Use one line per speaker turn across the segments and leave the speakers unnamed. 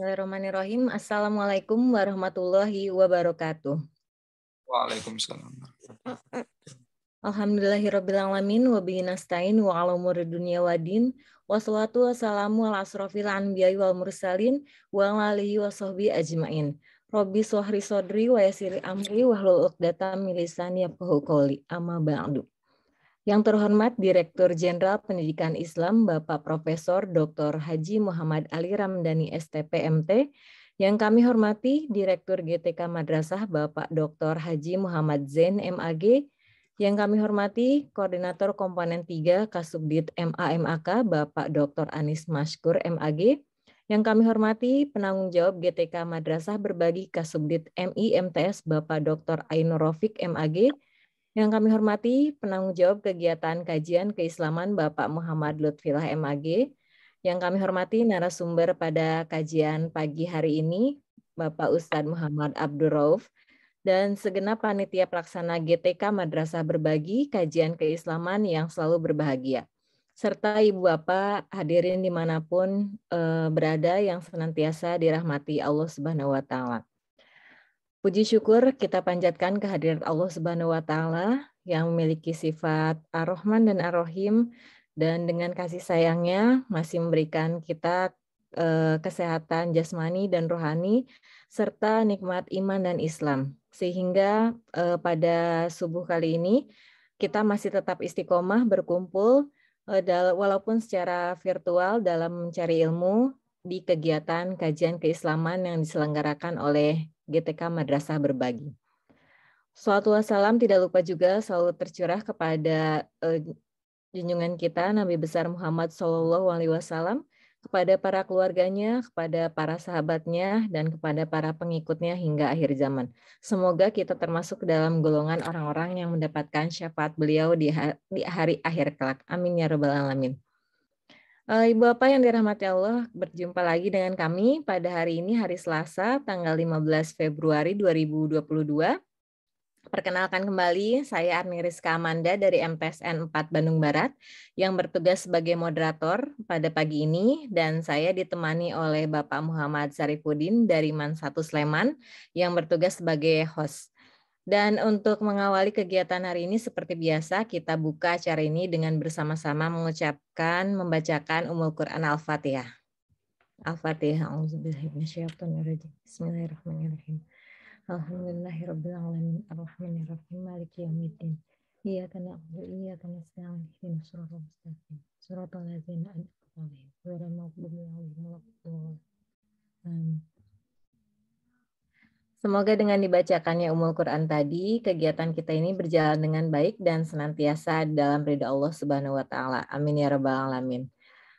Bismillahirrahmanirrahim. Assalamualaikum warahmatullahi wabarakatuh.
Waalaikumsalam.
Alhamdulillahirrabbilalamin wa bihi nasta'in wa ala umuri dunya waddin. Wassalatu wassalamu ala asrofil anbiya'i wal mursalin wa ala alihi wa sahbihi ajmain. Rabbi shrah sodri wa yassir amri wahlul 'uqdatam min lisani yafqahu qawli. Amma ba'du. Yang terhormat Direktur Jenderal Pendidikan Islam Bapak Profesor Dr. Haji Muhammad Ali Ramdhani STPMT, yang kami hormati Direktur GTK Madrasah Bapak Dr. Haji Muhammad Zain MAG, yang kami hormati Koordinator Komponen 3 Kasubdit MA/MAK Bapak Dr. Anis Mashkur MAG, yang kami hormati Penanggung Jawab GTK Madrasah Berbagi Kasubdit MI MTS Bapak Dr. Ainur Rafiq MAG, yang kami hormati Penanggung Jawab Kegiatan Kajian Keislaman Bapak Muhammad Lutfilah MAG, yang kami hormati narasumber pada kajian pagi hari ini Bapak Ustadz Muhammad Abdul Rauf, dan segenap panitia pelaksana GTK Madrasah Berbagi Kajian Keislaman yang selalu berbahagia, serta Ibu Bapak hadirin dimanapun berada yang senantiasa dirahmati Allah Subhanahu wa Ta'ala. Puji syukur kita panjatkan kehadirat Allah Subhanahu wa Ta'ala yang memiliki sifat Ar-Rahman dan Ar-Rahim, dan dengan kasih sayangnya masih memberikan kita kesehatan jasmani dan rohani serta nikmat iman dan Islam, sehingga pada subuh kali ini kita masih tetap istiqomah berkumpul walaupun secara virtual dalam mencari ilmu di kegiatan kajian keislaman yang diselenggarakan oleh GTK Madrasah Berbagi. Salatu wassalam tidak lupa juga selalu tercurah kepada junjungan kita Nabi besar Muhammad SAW, kepada para keluarganya, kepada para sahabatnya, dan kepada para pengikutnya hingga akhir zaman. Semoga kita termasuk dalam golongan orang-orang yang mendapatkan syafaat beliau di hari akhir kelak. Amin ya rabbal alamin. Ibu Bapak yang dirahmati Allah, berjumpa lagi dengan kami pada hari ini, hari Selasa, tanggal 15 Februari 2022. Perkenalkan kembali, saya Arni Rizka Amanda dari MTSN 4 Bandung Barat, yang bertugas sebagai moderator pada pagi ini, dan saya ditemani oleh Bapak Muhammad Sarifudin dari MAN 1 Sleman, yang bertugas sebagai host. Dan untuk mengawali kegiatan hari ini seperti biasa, kita buka acara ini dengan bersama-sama membacakan Ummul Quran Al-Fatihah. Al-Fatihah. Bismillahirrahmanirrahim. Alhamdulillahirabbil alamin arrahmanirrahim maliki yaumiddin. Iyyaka na'budu wa iyyaka nasta'in ihdinas siratal mustaqim. Siratal ladzina an'amta 'alaihim ghairil maghdubi 'alaihim waladdallin. Amin. Semoga dengan dibacakannya Ummul Quran tadi, kegiatan kita ini berjalan dengan baik dan senantiasa dalam ridha Allah Subhanahu wa Ta'ala. Amin ya rabbal alamin.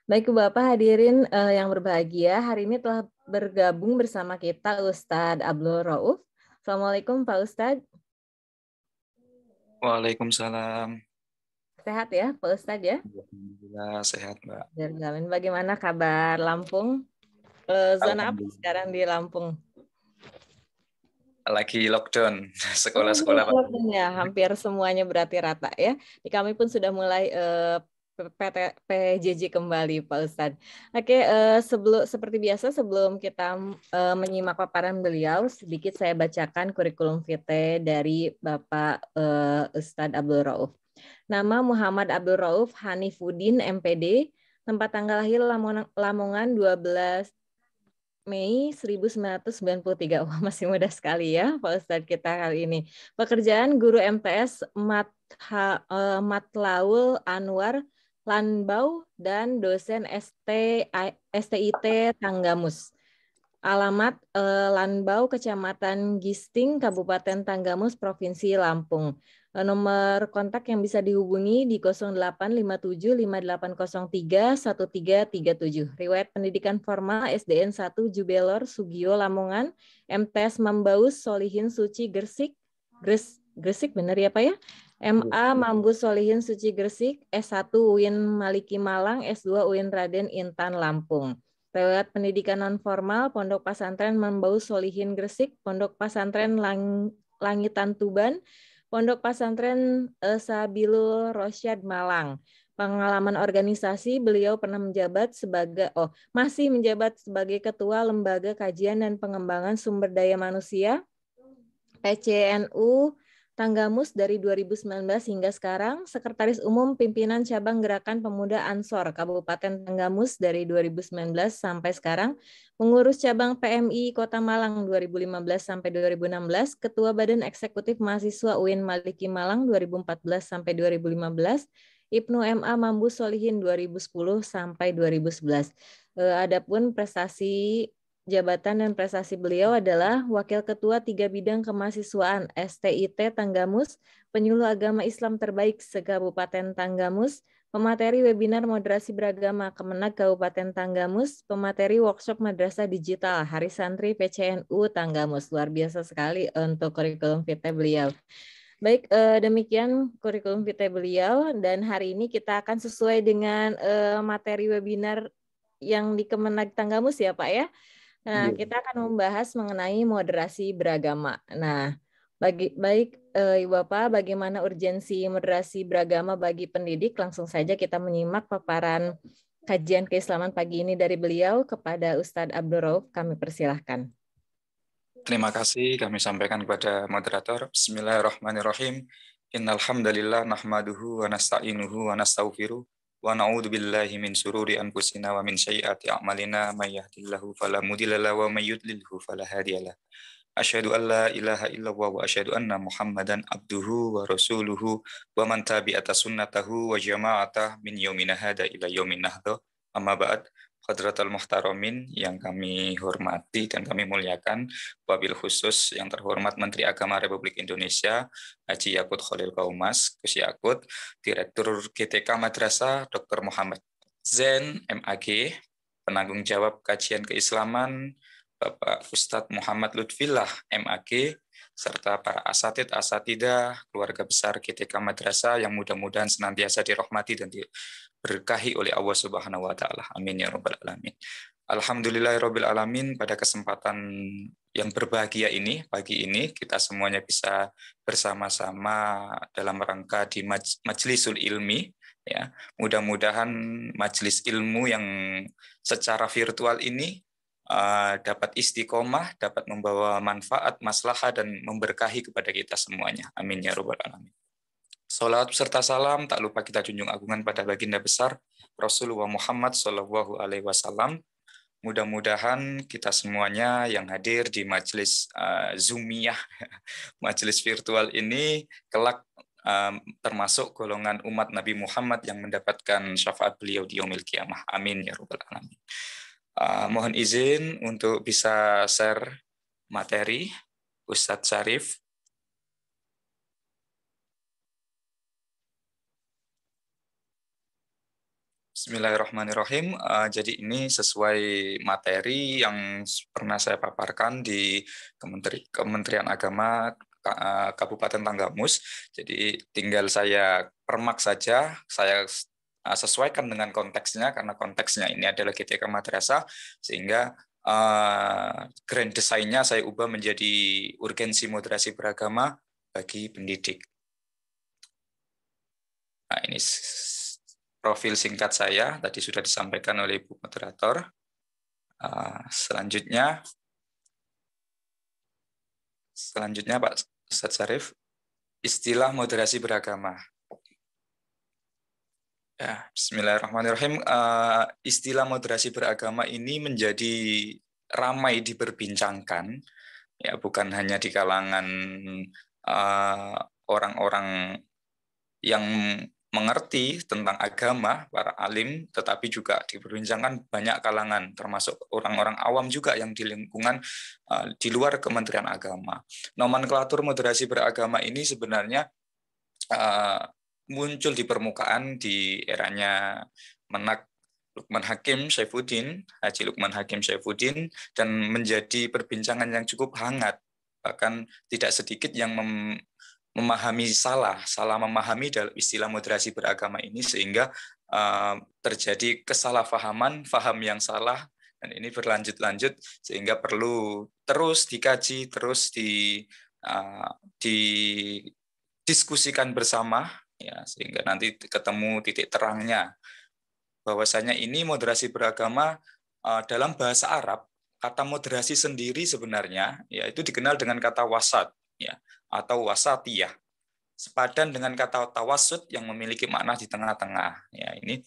Baik Bapak hadirin yang berbahagia, hari ini telah bergabung bersama kita Ustadz Abdul Rauf. Assalamualaikum Pak Ustadz.
Waalaikumsalam.
Sehat ya Pak Ustadz ya?
Alhamdulillah sehat Mbak.
Bagaimana kabar Lampung? Zona apa sekarang di Lampung?
Lagi lockdown, sekolah-sekolah Pak.
Ya, hampir semuanya berarti rata ya. Kami pun sudah mulai PJJ kembali Pak Ustadz. Oke, seperti biasa sebelum kita menyimak paparan beliau, sedikit saya bacakan kurikulum vitae dari Bapak Ustadz Abdul Rauf. Nama Muhammad Abdul Rauf Hanifuddin MPD, tempat tanggal lahir Lamongan 12 Mei 1993. Wah, masih muda sekali ya Pak Ustadz kita kali ini. Pekerjaan guru MTS Matlaul Anwar Lanbau dan dosen STIT Tanggamus. Alamat Lanbau, Kecamatan Gisting, Kabupaten Tanggamus, Provinsi Lampung. Nomor kontak yang bisa dihubungi di 0857 5803 1337. Riwayat pendidikan formal SDN 1 Jubelor Sugio Lamongan, MTS Mambaus Solihin Suci Gresik. Gresik benar ya Pak ya? MA Mambus Solihin Suci Gresik, S1 UIN Maliki Malang, S2 UIN Raden Intan Lampung. Riwayat pendidikan non formal Pondok Pesantren Mambaus Solihin Gresik, Pondok Pesantren Langitan Tuban, Pondok Pesantren Sabilul Rosyad Malang. Pengalaman organisasi, beliau pernah masih menjabat sebagai Ketua Lembaga Kajian dan Pengembangan Sumber Daya Manusia PCNU Tanggamus dari 2019 hingga sekarang, Sekretaris Umum Pimpinan Cabang Gerakan Pemuda Ansor Kabupaten Tanggamus dari 2019 sampai sekarang, Pengurus Cabang PMI Kota Malang 2015 sampai 2016, Ketua Badan Eksekutif Mahasiswa UIN Maliki Malang 2014 sampai 2015, Ibnu MA Mambu Solihin 2010 sampai 2011. Adapun prestasi jabatan dan prestasi beliau adalah Wakil Ketua 3 Bidang Kemahasiswaan STIT Tanggamus, Penyuluh Agama Islam Terbaik se-Kabupaten Tanggamus, pemateri webinar moderasi beragama Kemenag Kabupaten Tanggamus, pemateri workshop Madrasah Digital Hari Santri PCNU Tanggamus. Luar biasa sekali untuk kurikulum vitae beliau. Baik, demikian kurikulum vitae beliau, dan hari ini kita akan sesuai dengan materi webinar yang di Kemenag Tanggamus ya Pak ya. Nah, kita akan membahas mengenai moderasi beragama. Nah, Ibu Bapak, bagaimana urgensi moderasi beragama bagi pendidik? Langsung saja kita menyimak paparan kajian keislaman pagi ini dari beliau kepada Ustadz Abdul Rauf. Kami persilahkan.
Terima kasih kami sampaikan kepada moderator. Bismillahirrahmanirrahim. Innal hamdalillah nahmaduhu wa nasta'inuhu wa nastaghfiruh wa na'udzu billahi min syururi anfusina wa min sayyiati a'malina may yahdihillahu fala mudilla lahu wa may yudlilhu fala hadiyalah. Asyhadu an la ilaha illallah wa asyhadu anna Muhammadan abduhu wa rasuluhu wa man tabi'ata sunnatahu wa jama'atah min yaumina hada ila yaumin nahdo. Amma ba'd. Hadratul Muhtaramin yang kami hormati dan kami muliakan, wabil khusus yang terhormat Menteri Agama Republik Indonesia Haji Yakut Khalil Kaumas, Gus Yakut, Direktur GTK Madrasah Dr. Muhammad Zain MAG, penanggung jawab kajian keislaman Bapak Ustadz Muhammad Lutfillah MAG, serta para asatidah, keluarga besar GTK Madrasah yang mudah-mudahan senantiasa dirahmati dan diberkahi oleh Allah Subhanahu wa taala. Amin ya rabbal alamin. Alhamdulillahirabbil alamin, pada kesempatan yang berbahagia ini, pagi ini kita semuanya bisa bersama-sama dalam rangka di Majlisul Ilmi ya. Mudah-mudahan majelis ilmu yang secara virtual ini dapat istiqomah, dapat membawa manfaat, maslahah, dan memberkahi kepada kita semuanya. Amin ya rabbal alamin. Salat serta salam tak lupa kita junjung agungan pada baginda besar Rasulullah Muhammad Shallallahu Alaihi Wasallam. Mudah-mudahan kita semuanya yang hadir di majelis Zoomiyah, majelis virtual ini kelak termasuk golongan umat Nabi Muhammad yang mendapatkan syafaat beliau di yaumil qiyamah. Amin ya rabbal alamin. Mohon izin untuk bisa share materi Ustadz Syarif. Bismillahirrahmanirrahim. Jadi ini sesuai materi yang pernah saya paparkan di Kementerian Agama Kabupaten Tanggamus. Jadi tinggal saya permak saja, saya sesuaikan dengan konteksnya, karena konteksnya ini adalah GTK Madrasah, sehingga grand desainnya saya ubah menjadi urgensi moderasi beragama bagi pendidik. Nah, ini profil singkat saya, tadi sudah disampaikan oleh Ibu Moderator. Selanjutnya Pak Ustadz Syarif, istilah moderasi beragama. Ya, bismillahirrahmanirrahim. Istilah moderasi beragama ini menjadi ramai diperbincangkan, ya, bukan hanya di kalangan orang-orang yang mengerti tentang agama, para alim, tetapi juga diperbincangkan banyak kalangan, termasuk orang-orang awam juga yang di lingkungan di luar Kementerian Agama. Nomenklatur moderasi beragama ini sebenarnya muncul di permukaan di eranya Menak Lukman Hakim Saifuddin, Haji Lukman Hakim Saifuddin, dan menjadi perbincangan yang cukup hangat. Bahkan tidak sedikit yang memahami salah memahami dalam istilah moderasi beragama ini, sehingga terjadi kesalahpahaman, paham yang salah, dan ini berlanjut-lanjut sehingga perlu terus dikaji, terus diskusikan bersama, ya, sehingga nanti ketemu titik terangnya. Bahwasanya ini moderasi beragama dalam bahasa Arab, kata moderasi sendiri sebenarnya ya itu dikenal dengan kata wasat, ya, atau wasatiyah. Sepadan dengan kata tawassut yang memiliki makna di tengah-tengah. Ya, ini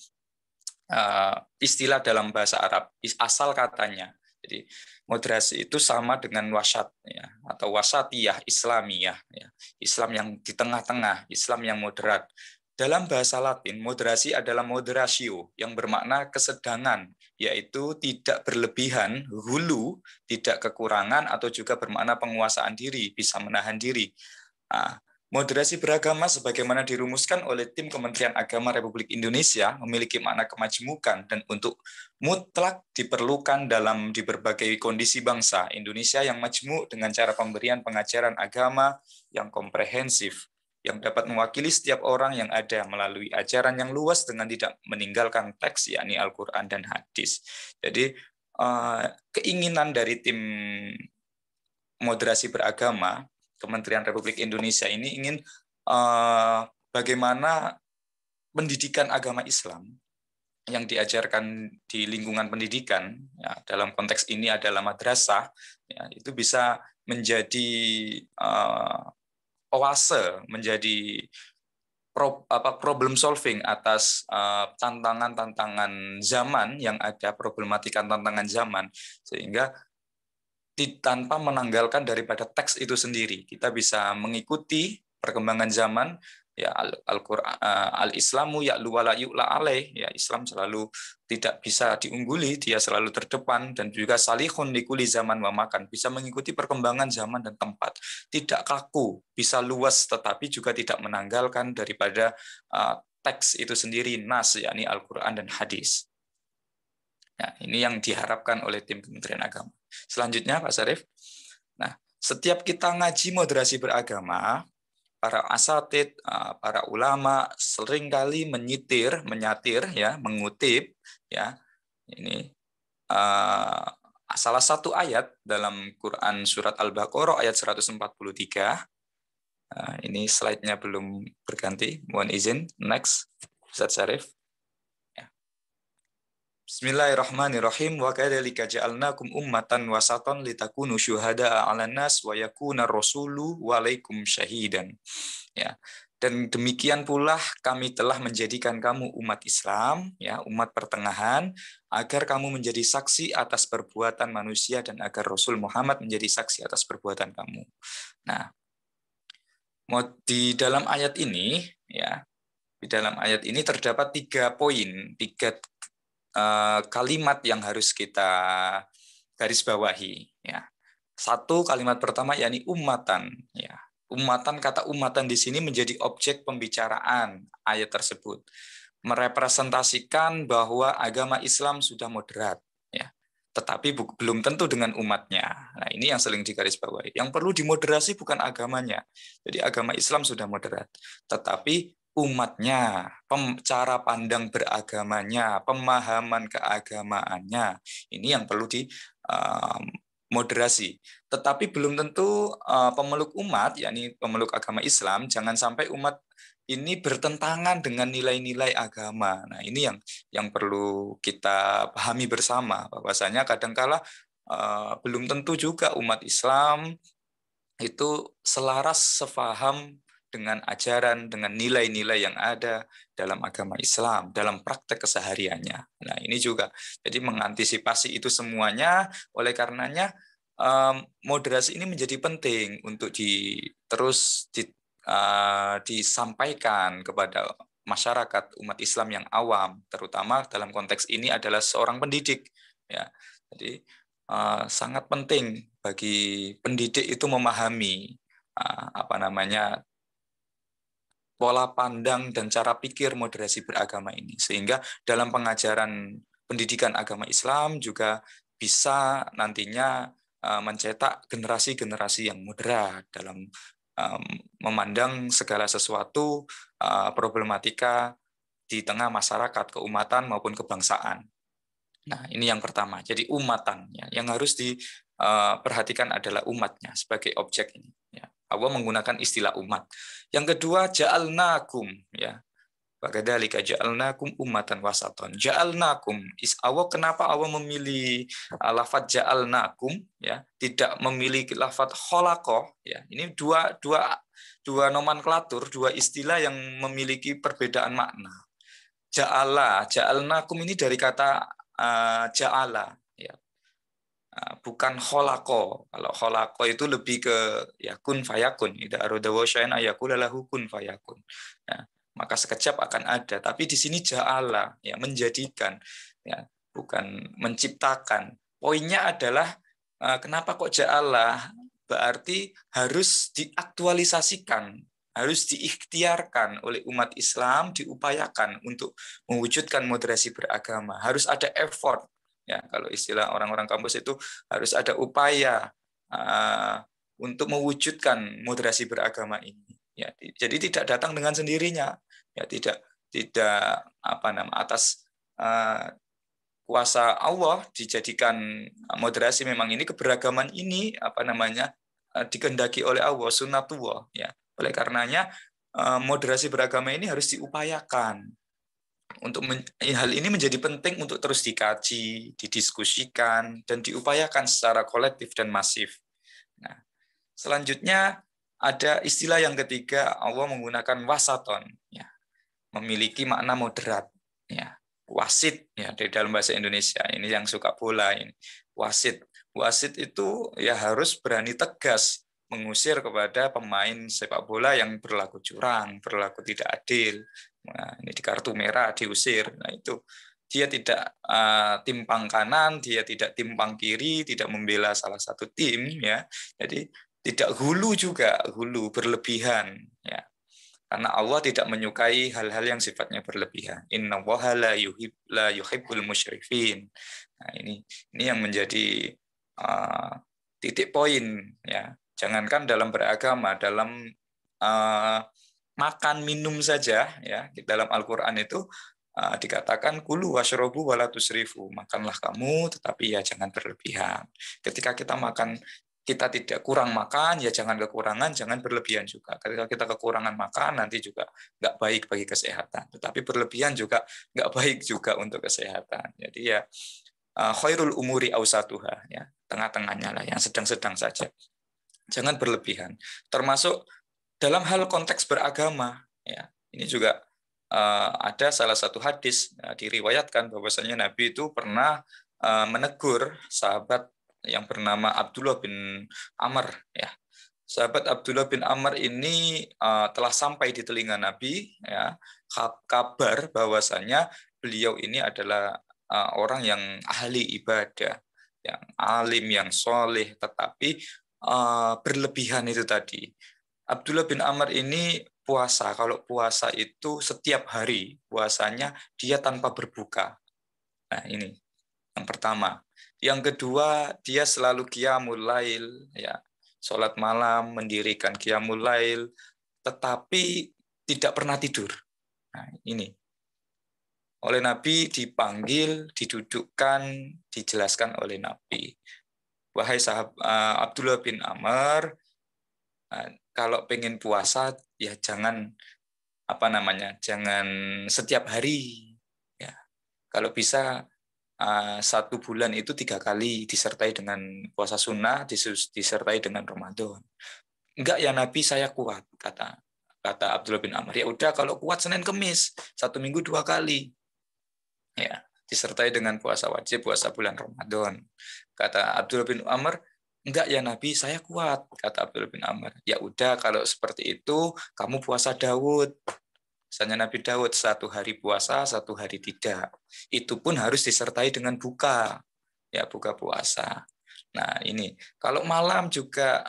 istilah dalam bahasa Arab, asal katanya. Jadi moderasi itu sama dengan wasat, ya, atau wasatiyah Islamiyah, ya. Islam yang di tengah-tengah, Islam yang moderat. Dalam bahasa Latin, moderasi adalah moderatio, yang bermakna kesedangan, yaitu tidak berlebihan, hulu, tidak kekurangan, atau juga bermakna penguasaan diri, bisa menahan diri. Nah, moderasi beragama sebagaimana dirumuskan oleh tim Kementerian Agama Republik Indonesia memiliki makna kemajmukan dan untuk mutlak diperlukan di berbagai kondisi bangsa Indonesia yang majmuk dengan cara pemberian pengajaran agama yang komprehensif, yang dapat mewakili setiap orang yang ada melalui ajaran yang luas dengan tidak meninggalkan teks, yakni Al-Quran dan hadis. Jadi keinginan dari tim moderasi beragama Kementerian Republik Indonesia ini ingin bagaimana pendidikan agama Islam yang diajarkan di lingkungan pendidikan, ya, dalam konteks ini adalah madrasah, ya, itu bisa menjadi oase, menjadi problem solving atas tantangan-tantangan zaman yang ada, problematika tantangan zaman, sehingga tanpa menanggalkan daripada teks itu sendiri. Kita bisa mengikuti perkembangan zaman, ya, Al-Qur'an, al-Islamu ya'lu wa la yu'la alaih, ya, Islam selalu tidak bisa diungguli, dia selalu terdepan, dan juga salihun likuli zaman wa makan, bisa mengikuti perkembangan zaman dan tempat, tidak kaku, bisa luas, tetapi juga tidak menanggalkan daripada teks itu sendiri, nas, yakni Al-Quran dan hadis. Nah, ini yang diharapkan oleh tim Kementerian Agama. Selanjutnya, Pak Syarif. Nah, setiap kita ngaji moderasi beragama, para asatid, para ulama seringkali menyatir, ya, mengutip, ya, ini salah satu ayat dalam Quran surat Al-Baqarah ayat 143. Ini slide-nya belum berganti, mohon izin. Next, Ustaz Syarif. Bismillahirrahmanirrahim. Wa kadzalika ja'alnakum ummatan wasatan litakunu syuhada'a 'alan nas wa yakuna rasulu 'alaikum syahidan. Ya. Dan demikian pula kami telah menjadikan kamu umat Islam, ya, umat pertengahan, agar kamu menjadi saksi atas perbuatan manusia dan agar Rasul Muhammad menjadi saksi atas perbuatan kamu. Nah, di dalam ayat ini, ya, di dalam ayat ini terdapat 3 poin, 3 kalimat yang harus kita garis bawahi, ya. Satu, kalimat pertama yakni ummatan, ya. Ummatan, kata ummatan di sini menjadi objek pembicaraan ayat tersebut, merepresentasikan bahwa agama Islam sudah moderat, ya. Tetapi belum tentu dengan umatnya. Nah, ini yang sering digarisbawahi. Yang perlu dimoderasi bukan agamanya. Jadi agama Islam sudah moderat, tetapi umatnya, cara pandang beragamanya, pemahaman keagamaannya, ini yang perlu dimoderasi. Tetapi belum tentu pemeluk umat, yakni pemeluk agama Islam, jangan sampai umat ini bertentangan dengan nilai-nilai agama. Nah, ini yang perlu kita pahami bersama, bahwasanya kadangkala belum tentu juga umat Islam itu selaras sefaham dengan ajaran, dengan nilai-nilai yang ada dalam agama Islam, dalam praktek kesehariannya. Nah, ini juga jadi mengantisipasi itu semuanya, oleh karenanya moderasi ini menjadi penting untuk terus disampaikan kepada masyarakat umat Islam yang awam, terutama dalam konteks ini adalah seorang pendidik, ya. Jadi sangat penting bagi pendidik itu memahami pola pandang dan cara pikir moderasi beragama ini, sehingga dalam pengajaran pendidikan agama Islam juga bisa nantinya mencetak generasi-generasi yang moderat dalam memandang segala sesuatu problematika di tengah masyarakat, keumatan maupun kebangsaan. Nah, ini yang pertama. Jadi umatan, ya, yang harus diperhatikan adalah umatnya sebagai objek ini. Ya. Allah menggunakan istilah umat. Yang kedua, ja'alnakum, ya. Bagadzalika ja'alnakum ummatan wasaton. Ja'alnakum. Kenapa Allah memilih lafaz ja'alnakum, ya, tidak memilih lafaz khalaqah, ya. Ini dua nomenklatur, dua istilah yang memiliki perbedaan makna. Ja'alnakum ini dari kata ja'ala, ya. Bukan kholako. Kalau kholako itu lebih ke ya kun fayakun. Idza arada wa syai'an ayaqula lahu kun fayakun. Ya, maka sekejap akan ada. Tapi di sini ja'ala, ya, menjadikan, ya, bukan menciptakan. Poinnya adalah kenapa kok ja'ala? Berarti harus diaktualisasikan, harus diikhtiarkan oleh umat Islam, diupayakan untuk mewujudkan moderasi beragama. Harus ada effort. Ya, kalau istilah orang-orang kampus itu harus ada upaya untuk mewujudkan moderasi beragama ini. Ya, jadi tidak datang dengan sendirinya. Ya, tidak atas kuasa Allah dijadikan moderasi. Memang ini keberagaman ini dikehendaki oleh Allah, sunnatullah. Ya, oleh karenanya moderasi beragama ini harus diupayakan. Hal ini menjadi penting untuk terus dikaji, didiskusikan, dan diupayakan secara kolektif dan masif. Nah, selanjutnya ada istilah yang ketiga, Allah menggunakan wasaton, ya, memiliki makna moderat, ya, wasit, ya, dari dalam bahasa Indonesia. Ini yang suka bola ini, wasit. Wasit itu ya harus berani tegas mengusir kepada pemain sepak bola yang berlaku curang, berlaku tidak adil. Nah, ini di kartu merah diusir. Nah, itu dia tidak timpang kanan, dia tidak timpang kiri, tidak membela salah satu tim, ya. Jadi tidak hulu juga, hulu berlebihan, ya. Karena Allah tidak menyukai hal-hal yang sifatnya berlebihan. Innallaha la yuhibbul musyrifin. Nah, ini yang menjadi titik poin, ya. Jangankan dalam beragama, dalam makan minum saja, ya, dalam Al-Qur'an itu dikatakan kulu washrobu wala tusrifu, makanlah kamu tetapi ya jangan berlebihan. Ketika kita makan, kita tidak kurang makan, ya jangan kekurangan, jangan berlebihan juga. Ketika kita kekurangan makan, nanti juga nggak baik bagi kesehatan. Tetapi berlebihan juga nggak baik juga untuk kesehatan. Jadi ya khairul umuri ausatuha, ya, tengah-tengahnya lah, yang sedang-sedang saja. Jangan berlebihan. Termasuk dalam hal konteks beragama, ya, ini juga ada salah satu hadis diriwayatkan bahwasanya Nabi itu pernah menegur sahabat yang bernama Abdullah bin Amr, ya. Sahabat Abdullah bin Amr ini telah sampai di telinga Nabi, ya, kabar bahwasanya beliau ini adalah orang yang ahli ibadah, yang alim, yang soleh, tetapi berlebihan itu tadi. Abdullah bin Amr ini puasa. Kalau puasa itu setiap hari puasanya dia tanpa berbuka. Nah, ini yang pertama. Yang kedua, dia selalu qiyamul lail, ya, sholat malam, mendirikan qiyamul lail, tetapi tidak pernah tidur. Nah, ini oleh Nabi dipanggil, didudukkan, dijelaskan oleh Nabi. Wahai sahabat Abdullah bin Amr, kalau pengen puasa ya jangan jangan setiap hari, ya. Kalau bisa 1 bulan itu 3 kali disertai dengan puasa sunnah, disertai dengan Ramadan. Enggak ya Nabi, saya kuat, kata Abdullah bin Amr. Ya udah, kalau kuat Senin Kemis 1 minggu 2 kali, ya, disertai dengan puasa wajib, puasa bulan Ramadan. Kata Abdullah bin Amr, enggak ya Nabi, saya kuat, kata Abdullah bin Amr. Ya udah, kalau seperti itu kamu puasa Daud. Misalnya Nabi Daud 1 hari puasa, 1 hari tidak. Itu pun harus disertai dengan buka, ya, buka puasa. Nah, ini kalau malam juga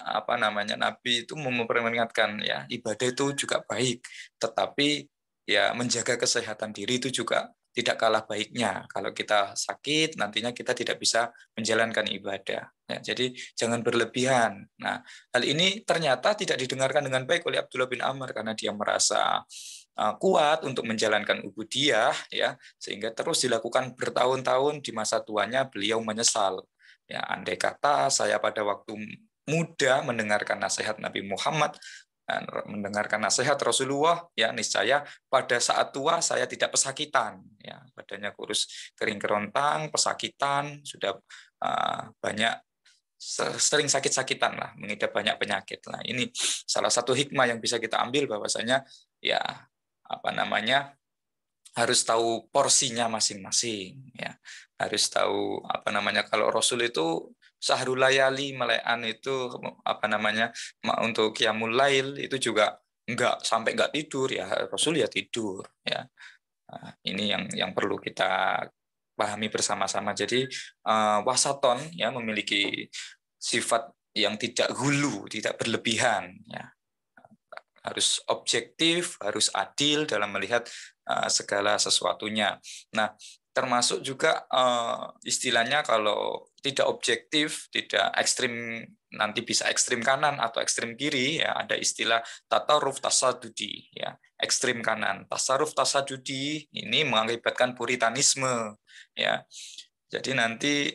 Nabi itu memperingatkan, ya, ibadah itu juga baik, tetapi ya menjaga kesehatan diri itu juga tidak kalah baiknya. Kalau kita sakit, nantinya kita tidak bisa menjalankan ibadah. Ya, jadi jangan berlebihan. Nah, hal ini ternyata tidak didengarkan dengan baik oleh Abdullah bin Amr karena dia merasa kuat untuk menjalankan ubudiyah, ya, sehingga terus dilakukan bertahun-tahun. Di masa tuanya beliau menyesal. Ya, andai kata saya pada waktu mudah mendengarkan nasihat Nabi Muhammad, mendengarkan nasihat Rasulullah, ya niscaya pada saat tua saya tidak pesakitan, ya badannya kurus kering kerontang, pesakitan, sudah banyak sering sakit-sakitan lah, mengidap banyak penyakit lah. Ini salah satu hikmah yang bisa kita ambil bahwasanya ya apa namanya harus tahu porsinya masing-masing, ya harus tahu apa namanya kalau Rasul itu sahrul layali melean itu apa namanya untuk qiyamul lail itu juga enggak tidur ya Rasul ya tidur ya. Nah, ini yang perlu kita pahami bersama-sama. Jadi wasaton ya memiliki sifat yang tidak hulu, tidak berlebihan ya. Harus objektif, harus adil dalam melihat segala sesuatunya. Nah, termasuk juga istilahnya kalau tidak objektif, tidak ekstrim, nanti bisa ekstrim kanan atau ekstrim kiri, ya ada istilah tataruf tasadudi, ya ekstrim kanan. Tasaruf tasadudi ini mengakibatkan puritanisme, ya. Jadi nanti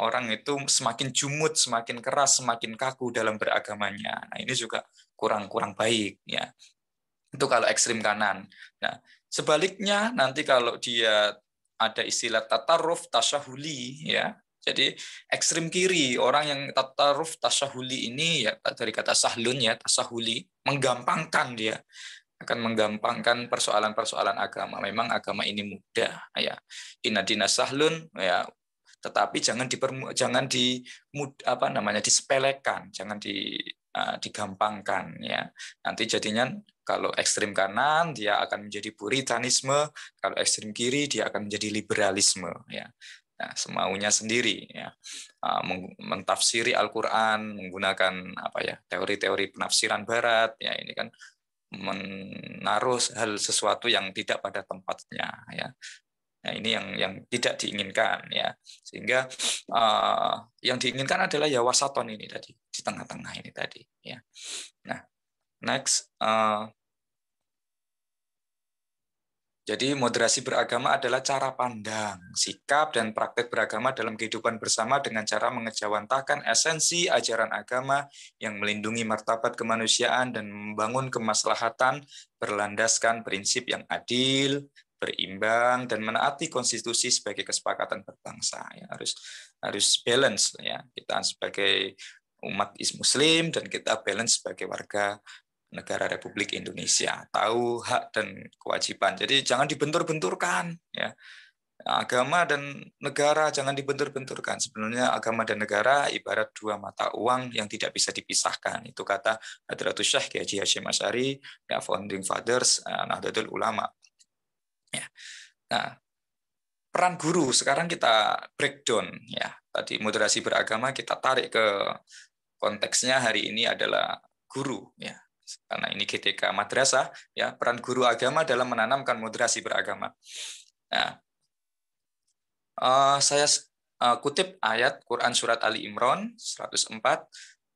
orang itu semakin jumud, semakin keras, semakin kaku dalam beragamanya. Nah, ini juga kurang baik ya. Itu kalau ekstrim kanan. Nah, sebaliknya nanti kalau dia ada istilah tataruf tasyahuli ya. Jadi ekstrim kiri, orang yang tataruf tasyahuli ini ya dari kata sahlun ya, tasahuli, menggampangkan dia akan menggampangkan persoalan-persoalan agama. Memang agama ini mudah ya. Inna dina sahlun ya, tetapi jangan disepelekan, jangan digampangkan ya. Nanti jadinya kalau ekstrim kanan dia akan menjadi puritanisme, kalau ekstrim kiri dia akan menjadi liberalisme ya. Nah, semaunya sendiri ya. Mentafsiri Al-Qur'an menggunakan teori-teori penafsiran barat ya, ini kan menaruh hal sesuatu yang tidak pada tempatnya ya. Nah, ini yang tidak diinginkan ya. Sehingga yang diinginkan adalah ya wasaton ini tadi, di tengah-tengah ini tadi ya. Nah, next jadi moderasi beragama adalah cara pandang, sikap, dan praktek beragama dalam kehidupan bersama dengan cara mengejawantahkan esensi ajaran agama yang melindungi martabat kemanusiaan dan membangun kemaslahatan berlandaskan prinsip yang adil, berimbang, dan menaati konstitusi sebagai kesepakatan berbangsa. Ya, harus balance ya, kita sebagai umat Muslim dan kita balance sebagai warga negara Republik Indonesia, tahu hak dan kewajiban. Jadi jangan dibentur-benturkan ya. Agama dan negara jangan dibentur-benturkan. Sebenarnya agama dan negara ibarat dua mata uang yang tidak bisa dipisahkan. Itu kata Hadratus Syekh Kiai Haji Hasyim Asy'ari, ya founding fathers Nahdlatul Ulama. Ya. Nah, peran guru sekarang kita breakdown ya. Tadi moderasi beragama kita tarik ke konteksnya hari ini adalah guru ya. Karena ini GTK madrasah ya, peran guru agama dalam menanamkan moderasi beragama. Nah, saya kutip ayat Quran surat Ali Imran 104.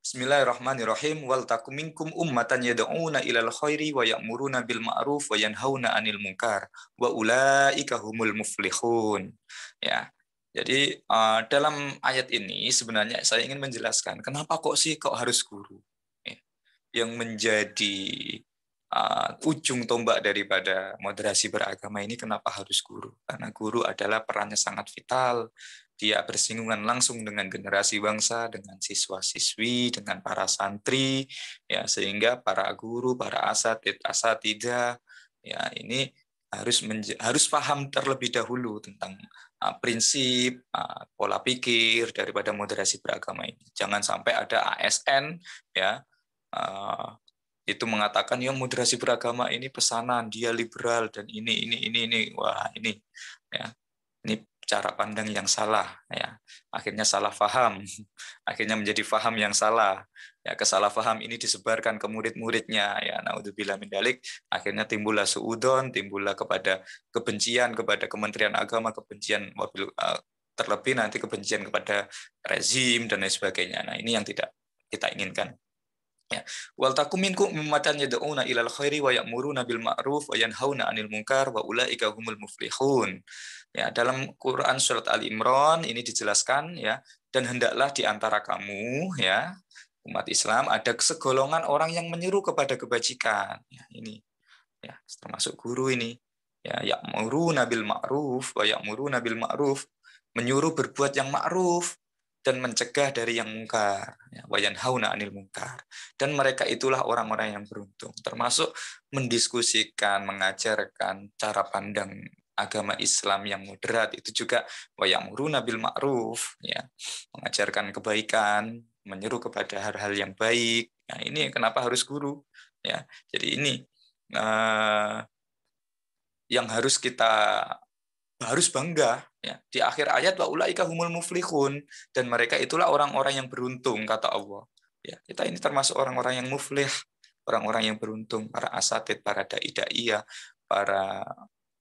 Bismillahirrahmanirrahim. Wal takum minkum ummatan yad'una ilal khairi wa ya'muruna bil ma'ruf wa yanhauna 'anil munkar wa ulaika humul muflihun. Ya. Jadi dalam ayat ini sebenarnya saya ingin menjelaskan kenapa kok harus guru yang menjadi ujung tombak daripada moderasi beragama ini. Kenapa harus guru? Karena guru adalah perannya sangat vital. Dia bersinggungan langsung dengan generasi bangsa, dengan siswa-siswi, dengan para santri, ya sehingga para guru, para asatidzah, ya ini harus paham terlebih dahulu tentang prinsip, pola pikir daripada moderasi beragama ini. Jangan sampai ada ASN ya itu mengatakan ya moderasi beragama ini pesanan, dia liberal dan ini. Wah, ini ya. Ini cara pandang yang salah ya. Akhirnya salah paham. Akhirnya menjadi paham yang salah. Ya, kesalahpaham ini disebarkan ke murid-muridnya ya. Naudzubillah min dzalik. Akhirnya timbullah suudon, timbullah kepada kebencian kepada Kementerian Agama, kebencian terlebih nanti kebencian kepada rezim dan lain sebagainya. Nah, ini yang tidak kita inginkan. Ya, wal takum minkum ummatan yad'una ilal khairi wa ya'muruna bil ma'ruf wa yanhauna 'anil munkar wa ulaika humul muflihun. Ya, dalam Quran surat Ali Imran ini dijelaskan ya, dan hendaklah di antara kamu ya, umat Islam ada segolongan orang yang menyuruh kepada kebajikan. Ya, ini ya termasuk guru ini. Ya, ya'muruna bil ma'ruf wa ya'muruna bil ma'ruf, menyuruh berbuat yang ma'ruf dan mencegah dari yang mungkar. Ya, wa yanhauna 'anil mungkar. Dan mereka itulah orang-orang yang beruntung, termasuk mendiskusikan, mengajarkan cara pandang agama Islam yang moderat itu juga wa ya'muruna bil ma'ruf, ya, mengajarkan kebaikan, menyuruh kepada hal-hal yang baik. Nah, ini kenapa harus guru? Ya, jadi ini yang harus bangga, ya. Di akhir ayat wa ulaika humul muflihun, dan mereka itulah orang-orang yang beruntung kata Allah. Ya, kita ini termasuk orang-orang yang muflih, orang-orang yang beruntung, para asatid, para dai-daiyah, para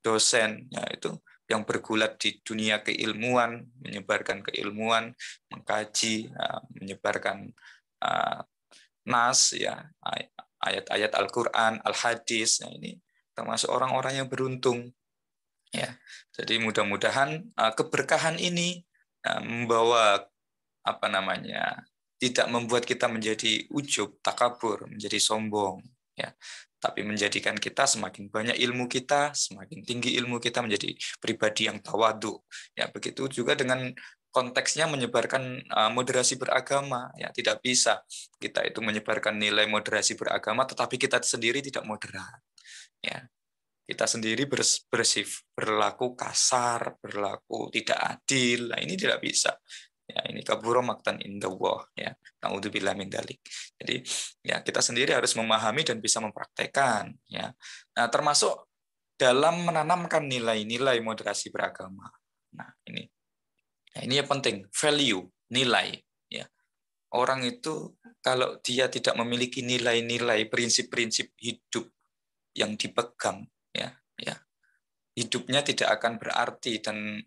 dosen, ya itu yang bergulat di dunia keilmuan, menyebarkan keilmuan, mengkaji, menyebarkan nas, ya, ayat-ayat Al-Qur'an, Al-Hadis. Nah, ini termasuk orang-orang yang beruntung. Ya, jadi mudah-mudahan keberkahan ini membawa tidak membuat kita menjadi ujub, takabur, menjadi sombong, ya, tapi menjadikan kita semakin banyak ilmu kita, semakin tinggi ilmu kita, menjadi pribadi yang tawadu. Ya, begitu juga dengan konteksnya menyebarkan moderasi beragama. Ya, tidak bisa kita itu menyebarkan nilai moderasi beragama, tetapi kita sendiri tidak moderat. Ya, kita sendiri berlaku kasar, berlaku tidak adil. Nah, ini tidak bisa. Ya, ini kabura maqtan indallah, ya. Naudzubillah min dzalik. Jadi, ya kita sendiri harus memahami dan bisa mempraktekkan, ya. Nah, termasuk dalam menanamkan nilai-nilai moderasi beragama. Nah, ini. Nah, ini yang penting, value, nilai, ya. Orang itu kalau dia tidak memiliki nilai-nilai, prinsip-prinsip hidup yang dipegang, ya hidupnya tidak akan berarti dan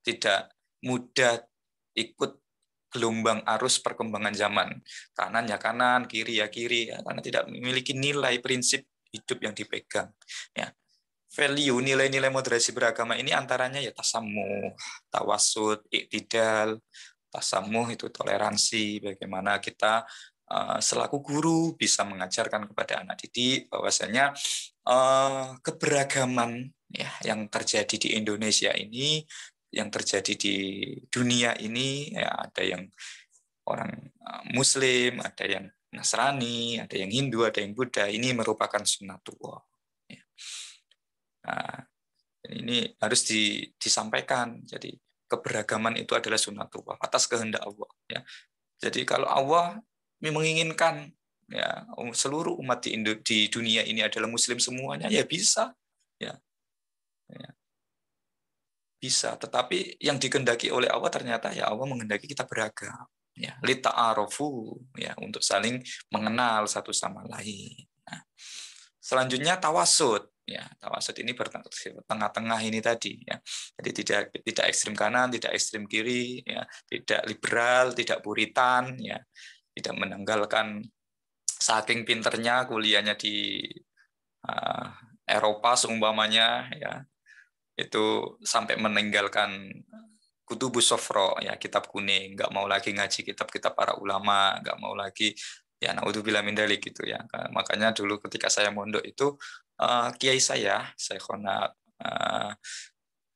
tidak mudah ikut gelombang arus perkembangan zaman. Kanan ya kanan, kiri ya kiri, ya, karena tidak memiliki nilai prinsip hidup yang dipegang. Ya, value, nilai-nilai moderasi beragama ini antaranya ya tasamuh, tawasud, iktidal. Tasamuh itu toleransi, bagaimana kita selaku guru bisa mengajarkan kepada anak didik bahwasanya keberagaman, ya, yang terjadi di Indonesia ini, yang terjadi di dunia ini, ya, ada yang orang Muslim, ada yang Nasrani, ada yang Hindu, ada yang Buddha, ini merupakan sunnatullah. Ya. Nah, ini harus disampaikan. Jadi keberagaman itu adalah sunnatullah atas kehendak Allah. Ya. Jadi kalau Allah menginginkan, ya, seluruh umat di dunia ini adalah Muslim semuanya, ya bisa, ya bisa. Tetapi yang dikehendaki oleh Allah ternyata ya Allah menghendaki kita beragam, ya, lita'arofu, ya, untuk saling mengenal satu sama lain. Nah, selanjutnya tawasud, ya, tawasud ini tengah-tengah ini tadi, ya. Jadi tidak ekstrim kanan, tidak ekstrim kiri, ya, tidak liberal, tidak puritan, ya, tidak menanggalkan saking pinternya kuliahnya di Eropa seumpamanya, ya, itu sampai meninggalkan kutubus sofro, ya, kitab kuning, nggak mau lagi ngaji kitab-kitab para ulama, nggak mau lagi, ya, naudzubillah min dzalik gitu, ya. Makanya dulu ketika saya mondok itu kiai saya Syekhona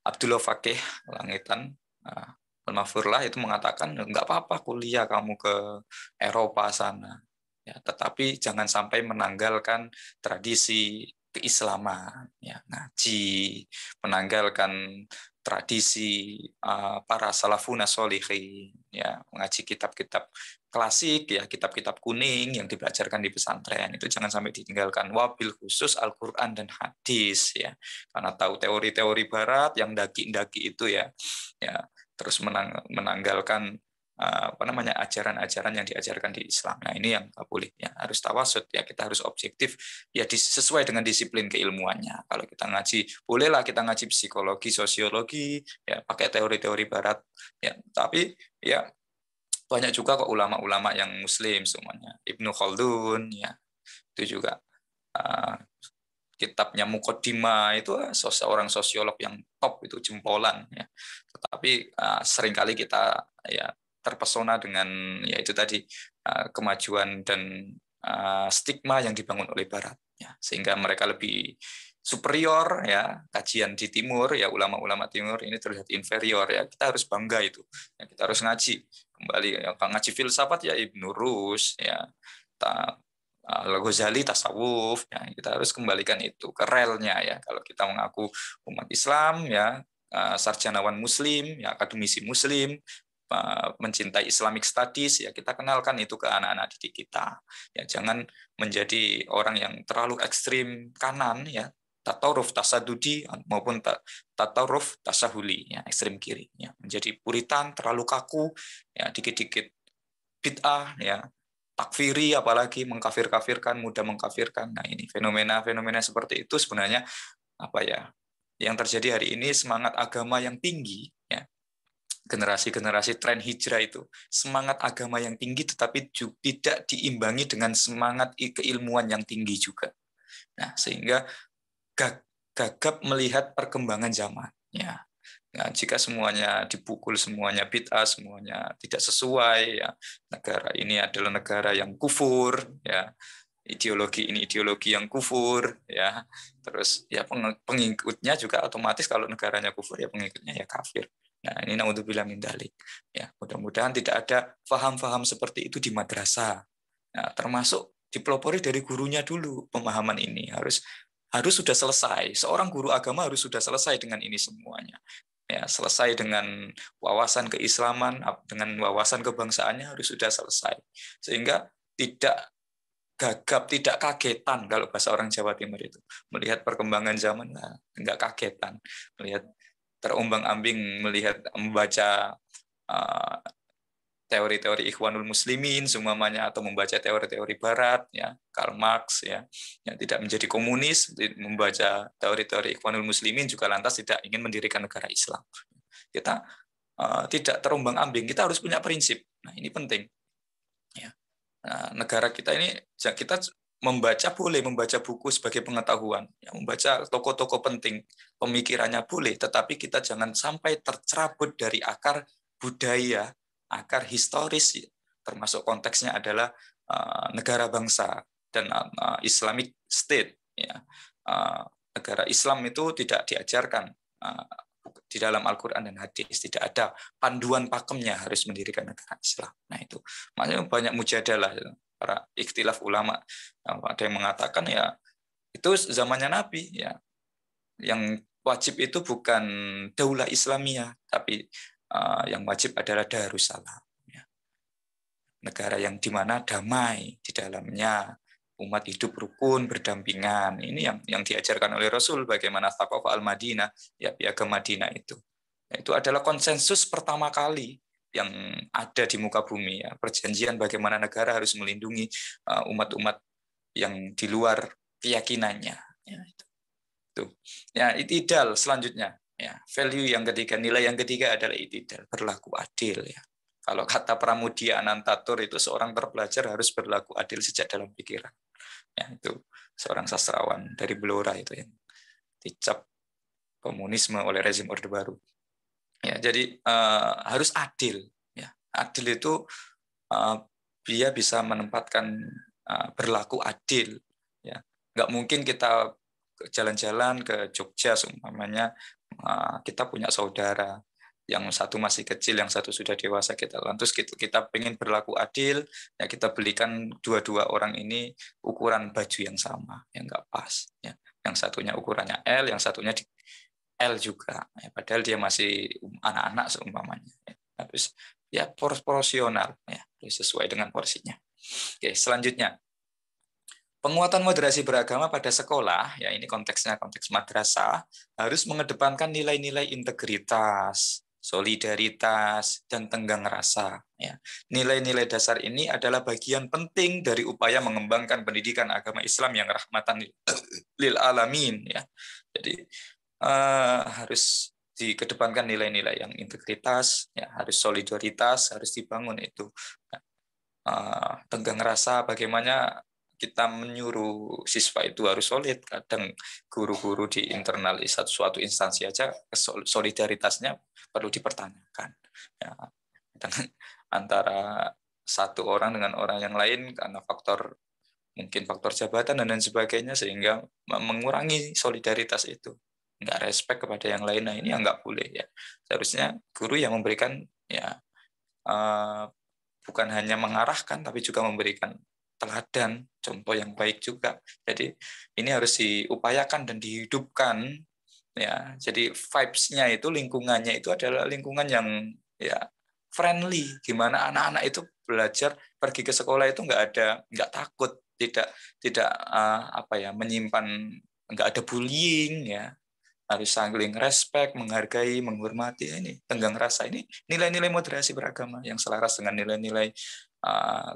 Abdullah Fakih Langitan Al-Mafurlah itu mengatakan nggak apa-apa kuliah kamu ke Eropa sana, ya, tetapi jangan sampai menanggalkan tradisi keislaman, ya, ngaji, menanggalkan tradisi para salafuna sholihin, ya, mengaji kitab-kitab klasik, ya, kitab-kitab kuning yang dibelajarkan di pesantren itu jangan sampai ditinggalkan, wabil khusus Al-Qur'an dan hadis, ya, karena tahu teori-teori barat yang daki-daki itu, ya terus menanggalkan ajaran-ajaran yang diajarkan di Islam. Nah, ini yang nggak boleh, ya, harus tawasud, ya, kita harus objektif, ya, sesuai dengan disiplin keilmuannya. Kalau kita ngaji, bolehlah kita ngaji psikologi, sosiologi, ya, pakai teori-teori barat, ya, tapi ya banyak juga kok ulama-ulama yang Muslim semuanya. Ibnu Khaldun, ya, itu juga kitabnya Muqaddimah itu seorang sosiolog yang top, itu jempolan, ya. Tetapi seringkali kita, ya, terpesona dengan ya itu tadi kemajuan dan stigma yang dibangun oleh Barat, ya, sehingga mereka lebih superior, ya, kajian di Timur, ya, ulama-ulama Timur ini terlihat inferior, ya, kita harus bangga itu, ya, kita harus ngaji kembali, ya, ngaji filsafat ya Ibnu Rus, ya, Al-Ghazali tasawuf, ya, kita harus kembalikan itu ke relnya, ya, kalau kita mengaku umat Islam, ya, sarjanawan Muslim, ya, akademisi Muslim, mencintai Islamic Studies, ya kita kenalkan itu ke anak-anak didik kita, ya jangan menjadi orang yang terlalu ekstrim kanan, ya tataruf tasadudi maupun tataruf tasahuli, ya ekstrim kiri, ya menjadi puritan terlalu kaku, ya dikit-dikit bid'ah, ya takfiri, apalagi mengkafir-kafirkan, mudah mengkafirkan. Nah ini fenomena-fenomena seperti itu sebenarnya apa ya yang terjadi hari ini, semangat agama yang tinggi, ya generasi-generasi tren hijrah itu semangat agama yang tinggi tetapi tidak diimbangi dengan semangat keilmuan yang tinggi juga. Nah, sehingga gagap melihat perkembangan zaman. Ya. Nah, jika semuanya dipukul, semuanya bid'ah, semuanya tidak sesuai, ya negara ini adalah negara yang kufur, ya ideologi ini ideologi yang kufur, ya terus ya pengikutnya juga otomatis kalau negaranya kufur ya pengikutnya ya kafir. Nah, ini naudzubillah min dzalik. Ya, mudah-mudahan tidak ada paham-paham seperti itu di madrasah. Nah, termasuk dipelopori dari gurunya dulu pemahaman ini harus sudah selesai. Seorang guru agama harus sudah selesai dengan ini semuanya. Ya, selesai dengan wawasan keislaman, dengan wawasan kebangsaannya harus sudah selesai. Sehingga tidak gagap, tidak kagetan kalau bahasa orang Jawa Timur itu. Melihat perkembangan zaman, nah, enggak kagetan. Melihat terombang-ambing, melihat membaca teori-teori Ikhwanul Muslimin semuanya, atau membaca teori-teori Barat, ya Karl Marx, ya yang tidak menjadi komunis, membaca teori-teori Ikhwanul Muslimin juga lantas tidak ingin mendirikan negara Islam. Kita tidak terombang-ambing, kita harus punya prinsip. Nah ini penting. Ya. Nah, negara kita ini kita membaca boleh, membaca buku sebagai pengetahuan, ya, membaca tokoh-tokoh penting, pemikirannya boleh, tetapi kita jangan sampai tercerabut dari akar budaya, akar historis, termasuk konteksnya adalah negara bangsa dan Islamic State. Ya. Negara Islam itu tidak diajarkan di dalam Al-Quran dan hadis, tidak ada panduan pakemnya harus mendirikan negara Islam. Nah itu makanya banyak mujadalah para ikhtilaf ulama, ada yang mengatakan ya itu zamannya Nabi, ya yang wajib itu bukan daulah Islamiyah, tapi yang wajib adalah Darussalam, ya. Negara yang dimana damai di dalamnya, umat hidup rukun berdampingan. Ini yang diajarkan oleh Rasul, bagaimana Thaqafah al-Madinah, ya piagam Madinah itu. Itu adalah konsensus pertama kali yang ada di muka bumi, ya perjanjian bagaimana negara harus melindungi umat-umat yang di luar keyakinannya, ya itu ya itidal. Selanjutnya ya value yang ketiga, nilai yang ketiga adalah itidal, berlaku adil, ya kalau kata Pramudia Anantatur itu seorang terpelajar harus berlaku adil sejak dalam pikiran, ya itu seorang sastrawan dari Blora itu yang dicap komunisme oleh rezim Orde Baru. Ya, jadi harus adil. Ya, adil itu dia bisa menempatkan berlaku adil. Ya, nggak mungkin kita jalan-jalan ke Jogja, seumpamanya kita punya saudara yang satu masih kecil, yang satu sudah dewasa, kita lantas kita pengen berlaku adil, ya kita belikan dua-dua orang ini ukuran baju yang sama, yang nggak pas. Ya, yang satunya ukurannya L, yang satunya L juga, ya, padahal dia masih anak-anak seumpamanya. Ya. Habis ya proporsional, ya sesuai dengan porsinya. Oke, selanjutnya penguatan moderasi beragama pada sekolah, ya ini konteksnya konteks madrasah, harus mengedepankan nilai-nilai integritas, solidaritas, dan tenggang rasa. Ya. Nilai-nilai dasar ini adalah bagian penting dari upaya mengembangkan pendidikan agama Islam yang rahmatan lil alamin. Ya. Jadi harus dikedepankan nilai-nilai yang integritas, ya harus solidaritas, harus dibangun itu. Tenggang rasa, bagaimana kita menyuruh siswa itu harus solid. Kadang guru-guru di internal suatu instansi aja solidaritasnya perlu dipertanyakan. Ya, antara satu orang dengan orang yang lain karena mungkin faktor jabatan dan lain sebagainya, sehingga mengurangi solidaritas itu, nggak respect kepada yang lain. Nah ini yang nggak boleh ya. Seharusnya guru yang memberikan ya bukan hanya mengarahkan tapi juga memberikan teladan, contoh yang baik juga. Jadi ini harus diupayakan dan dihidupkan ya. Jadi vibes-nya itu, lingkungannya itu adalah lingkungan yang ya friendly, gimana anak-anak itu belajar pergi ke sekolah itu nggak takut, tidak menyimpan, nggak ada bullying ya, harus saling respect, menghargai, menghormati. Ini tenggang rasa, ini nilai-nilai moderasi beragama yang selaras dengan nilai-nilai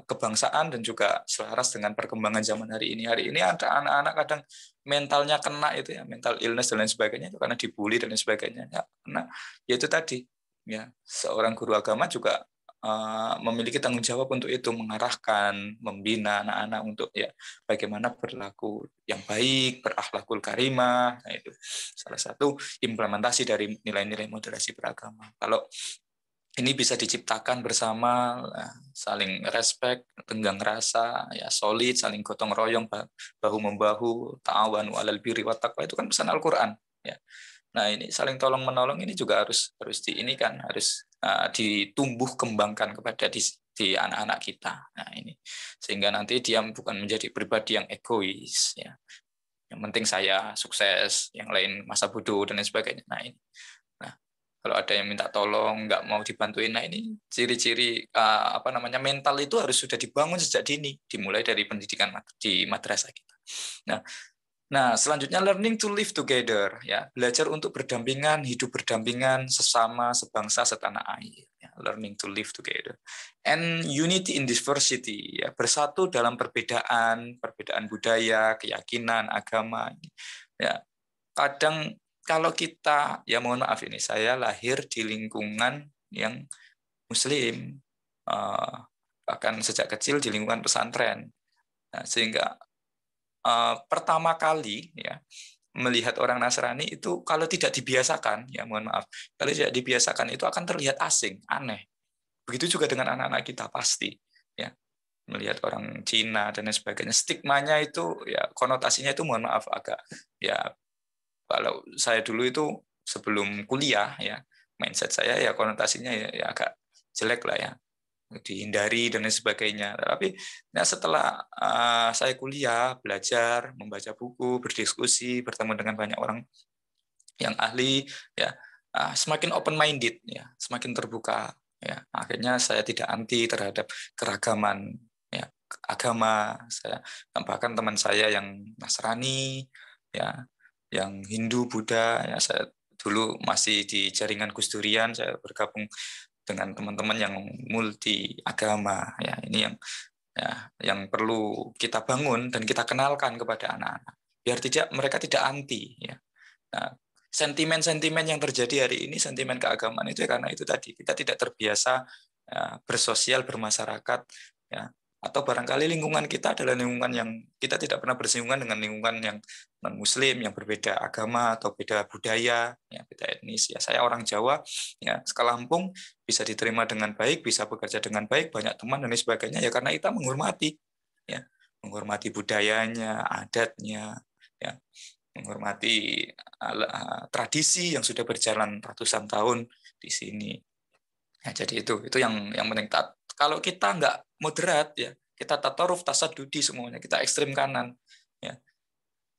kebangsaan dan juga selaras dengan perkembangan zaman hari ini. Hari ini ada anak-anak kadang mentalnya kena itu ya, mental illness dan lain sebagainya itu karena dibully dan lain sebagainya. Ya, karena ya itu tadi ya, seorang guru agama juga memiliki tanggung jawab untuk itu, mengarahkan, membina anak-anak untuk ya bagaimana berlaku yang baik, berakhlakul karimah. Nah, itu salah satu implementasi dari nilai-nilai moderasi beragama. Kalau ini bisa diciptakan bersama, saling respect, tenggang rasa, ya solid, saling gotong royong, bahu membahu, ta'awanu 'alal birri wat taqwa, itu kan pesan Al-Qur'an ya. Nah, ini saling tolong menolong ini juga harus harus ditumbuh kembangkan kepada di anak-anak kita. Nah, ini sehingga nanti dia bukan menjadi pribadi yang egois ya. Yang penting saya sukses, yang lain masa bodoh dan lain sebagainya. Nah, ini. Nah, kalau ada yang minta tolong, nggak mau dibantuin, nah ini ciri-ciri mental itu harus sudah dibangun sejak dini, dimulai dari pendidikan di madrasah kita. Nah, selanjutnya learning to live together, ya, belajar untuk berdampingan, hidup berdampingan sesama, sebangsa, setanah air. Ya, learning to live together, and unity in diversity, ya, bersatu dalam perbedaan budaya, keyakinan, agama. Ya, kadang kalau kita, ya mohon maaf ini, saya lahir di lingkungan yang Muslim, bahkan sejak kecil di lingkungan pesantren, nah, sehingga pertama kali ya melihat orang Nasrani itu kalau tidak dibiasakan, ya mohon maaf, kalau tidak dibiasakan itu akan terlihat asing, aneh. Begitu juga dengan anak-anak kita pasti, ya, melihat orang Cina dan lain sebagainya, stigmanya itu ya konotasinya itu mohon maaf agak ya, kalau saya dulu itu sebelum kuliah ya, mindset saya ya konotasinya ya agak jelek lah ya, dihindari dan lain sebagainya. Tapi nah, setelah saya kuliah, belajar, membaca buku, berdiskusi, bertemu dengan banyak orang yang ahli, ya semakin open minded, ya semakin terbuka. Ya, akhirnya saya tidak anti terhadap keragaman ya, agama. Saya bahkan teman saya yang Nasrani, ya, yang Hindu, Buddha, ya saya dulu masih di jaringan Gus Durian, saya bergabung dengan teman-teman yang multi agama, ya ini yang perlu kita bangun dan kita kenalkan kepada anak-anak biar mereka tidak anti ya. Nah, sentimen-sentimen yang terjadi hari ini, sentimen keagamaan itu ya karena itu tadi kita tidak terbiasa ya, bersosial, bermasyarakat ya, atau barangkali lingkungan kita adalah lingkungan yang kita tidak pernah bersinggungan dengan lingkungan yang non-muslim, yang berbeda agama atau beda budaya, ya, beda etnis. Ya, saya orang Jawa, ya, sekalampung bisa diterima dengan baik, bisa bekerja dengan baik, banyak teman dan lain sebagainya, ya karena kita menghormati, ya, menghormati budayanya, adatnya, ya, menghormati tradisi yang sudah berjalan ratusan tahun di sini. Ya, jadi itu yang penting. Kalau kita nggak moderat ya, kita tataruf, tasadudi semuanya, kita ekstrem kanan. Ya.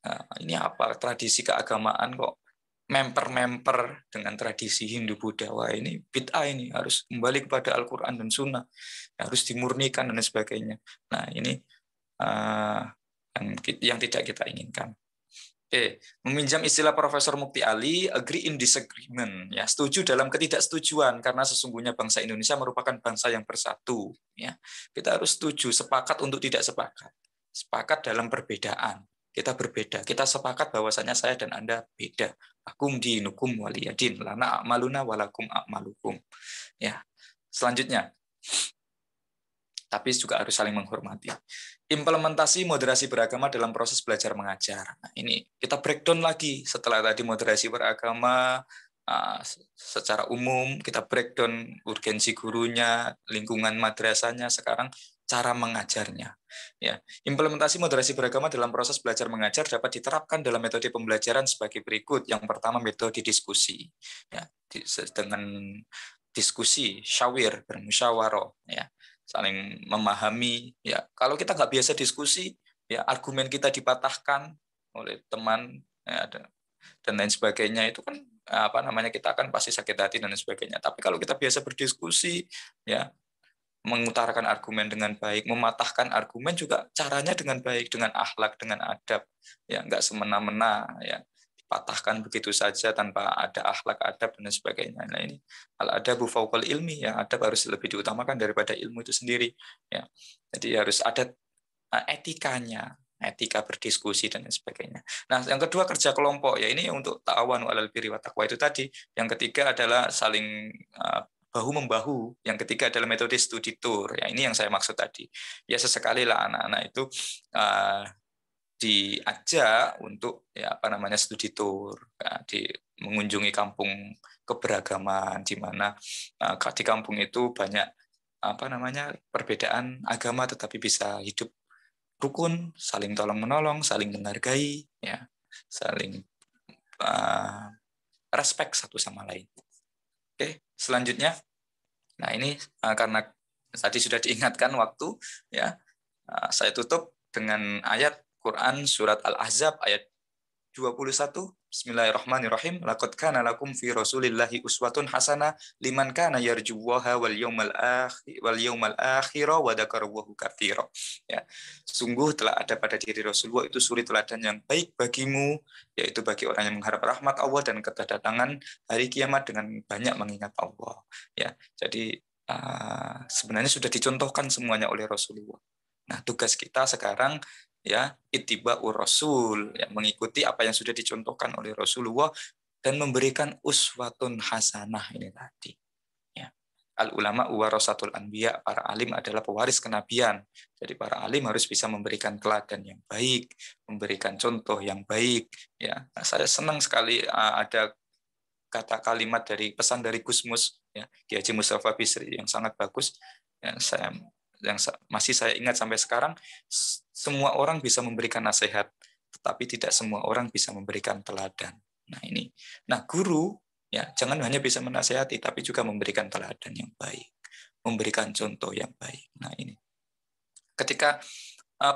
Nah, ini apa tradisi keagamaan kok memper dengan tradisi Hindu Buddha? Wah ini bid'ah, ini harus kembali kepada Al-Quran dan Sunnah, harus dimurnikan dan sebagainya. Nah ini yang tidak kita inginkan. Oke, meminjam istilah Profesor Mukti Ali, agree in disagreement, ya, setuju dalam ketidaksetujuan karena sesungguhnya bangsa Indonesia merupakan bangsa yang bersatu, ya. Kita harus setuju, sepakat untuk tidak sepakat. Sepakat dalam perbedaan. Kita berbeda, kita sepakat bahwasanya saya dan Anda beda. Akum dinukum waliyadin, lana a'maluna walakum a'malukum. Ya. Selanjutnya, tapi juga harus saling menghormati. Implementasi moderasi beragama dalam proses belajar mengajar. Nah, ini kita breakdown lagi setelah tadi moderasi beragama, secara umum, kita breakdown urgensi gurunya, lingkungan madrasahnya, sekarang cara mengajarnya. Ya, implementasi moderasi beragama dalam proses belajar mengajar dapat diterapkan dalam metode pembelajaran sebagai berikut. Yang pertama, metode diskusi. Ya, dengan diskusi, syawir, bermusyawarah, ya, saling memahami. Ya, kalau kita nggak biasa diskusi, ya argumen kita dipatahkan oleh teman, ya, dan lain sebagainya, itu kan kita akan pasti sakit hati dan lain sebagainya. Tapi kalau kita biasa berdiskusi, ya, mengutarakan argumen dengan baik, mematahkan argumen juga caranya dengan baik, dengan akhlak, dengan adab, ya, nggak semena-mena, ya, dipatahkan begitu saja tanpa ada akhlak, adab dan lain sebagainya. Nah, ini al-adabu fauqal ilmi, ya, adab harus lebih diutamakan daripada ilmu itu sendiri, ya. Jadi harus ada etikanya, etika berdiskusi dan lain sebagainya. Nah, yang kedua, kerja kelompok, ya, ini untuk ta'awanu 'alal birri wa taqwa itu tadi. Yang ketiga adalah saling bahu membahu. Yang ketiga adalah metode studi tour. Ya, ini yang saya maksud tadi. Ya, sesekali lah anak-anak itu diajak untuk, ya, studi tour, ya, mengunjungi kampung keberagaman, di mana di kampung itu banyak perbedaan agama tetapi bisa hidup rukun, saling tolong menolong, saling menghargai, ya, saling respect satu sama lain. Oke, selanjutnya, nah ini karena tadi sudah diingatkan waktu, ya, saya tutup dengan ayat Quran surat Al-Ahzab ayat 21. Bismillahirrahmanirrahim. Laqad kana lakum fi Rasulillahi uswatun hasanah liman kana yarjullaha wal yaumal akhir wa dzakarallaha katsira. Ya. Sungguh telah ada pada diri Rasulullah itu suri teladan yang baik bagimu, yaitu bagi orang yang mengharap rahmat Allah dan kedatangan hari kiamat dengan banyak mengingat Allah. Ya. Jadi sebenarnya sudah dicontohkan semuanya oleh Rasulullah. Nah, tugas kita sekarang, ya, ittiba'ur rasul, ya, mengikuti apa yang sudah dicontohkan oleh Rasulullah dan memberikan uswatun hasanah ini tadi. Ya. Al ulama warasatul anbiya, para alim adalah pewaris kenabian. Jadi para alim harus bisa memberikan teladan yang baik, memberikan contoh yang baik. Ya, nah, saya senang sekali ada kata kalimat dari pesan dari Gusmus, ya, Kiai Haji Mustafa Bisri yang sangat bagus. Yang masih saya ingat sampai sekarang, semua orang bisa memberikan nasihat, tetapi tidak semua orang bisa memberikan teladan. Nah, ini. Nah, guru, ya, jangan hanya bisa menasihati, tapi juga memberikan teladan yang baik, memberikan contoh yang baik. Nah, ini. Ketika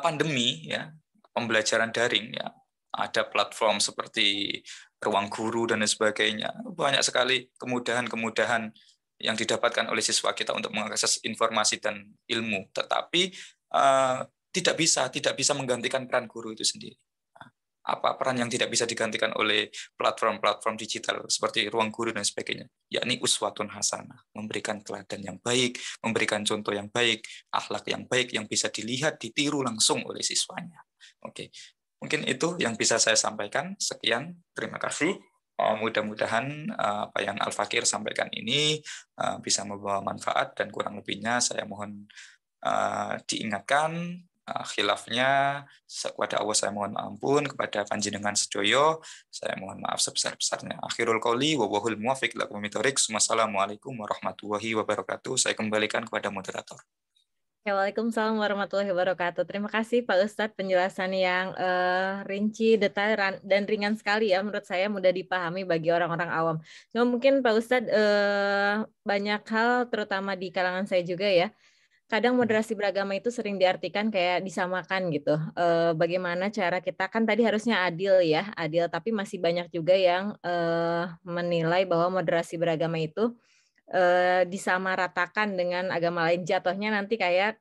pandemi, ya, pembelajaran daring, ya, ada platform seperti Ruang Guru dan lain sebagainya. Banyak sekali kemudahan-kemudahan yang didapatkan oleh siswa kita untuk mengakses informasi dan ilmu, tetapi tidak bisa menggantikan peran guru itu sendiri. Apa peran yang tidak bisa digantikan oleh platform-platform digital seperti Ruang Guru dan sebagainya? Yakni uswatun hasanah, memberikan teladan yang baik, memberikan contoh yang baik, akhlak yang baik yang bisa dilihat, ditiru langsung oleh siswanya. Oke, mungkin itu yang bisa saya sampaikan. Sekian, terima kasih. Mudah-mudahan apa yang Al-Fakir sampaikan ini bisa membawa manfaat, dan kurang lebihnya saya mohon diingatkan, khilafnya kepada Allah saya mohon ampun, kepada panjenengan sedoyo saya mohon maaf sebesar-besarnya. Akhirul qouli wa wahul muwafiq lakum mithorik. Wassalamualaikum warahmatullahi wabarakatuh. Saya kembalikan kepada moderator.
Waalaikumsalam warahmatullahi wabarakatuh. Terima kasih Pak Ustadz, penjelasan yang rinci, detail, dan ringan sekali, ya. Menurut saya mudah dipahami bagi orang-orang awam. Cuma mungkin Pak Ustadz banyak hal, terutama di kalangan saya juga, ya. Kadang moderasi beragama itu sering diartikan kayak disamakan gitu. Bagaimana cara kita, kan tadi harusnya adil, ya, adil, tapi masih banyak juga yang menilai bahwa moderasi beragama itu disamaratakan dengan agama lain, jatuhnya nanti kayak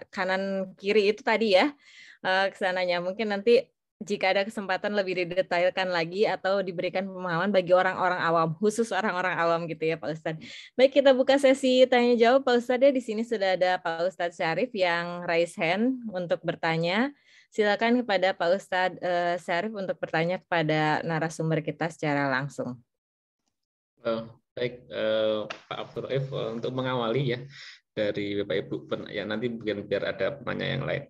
kanan kiri itu tadi, ya, kesananya. Mungkin nanti jika ada kesempatan lebih didetailkan lagi atau diberikan pemahaman bagi orang-orang awam, khusus orang-orang awam gitu, ya Pak Ustadz. Baik, kita buka sesi tanya jawab Pak Ustadz, ya. Di sini sudah ada Pak Ustadz Syarif yang raise hand untuk bertanya. Silakan kepada Pak Ustadz Syarif untuk bertanya kepada narasumber kita secara langsung.
Baik, Pak Abdul Raif, untuk mengawali, ya, dari Bapak Ibu, ya, nanti biar ada penanya yang lain.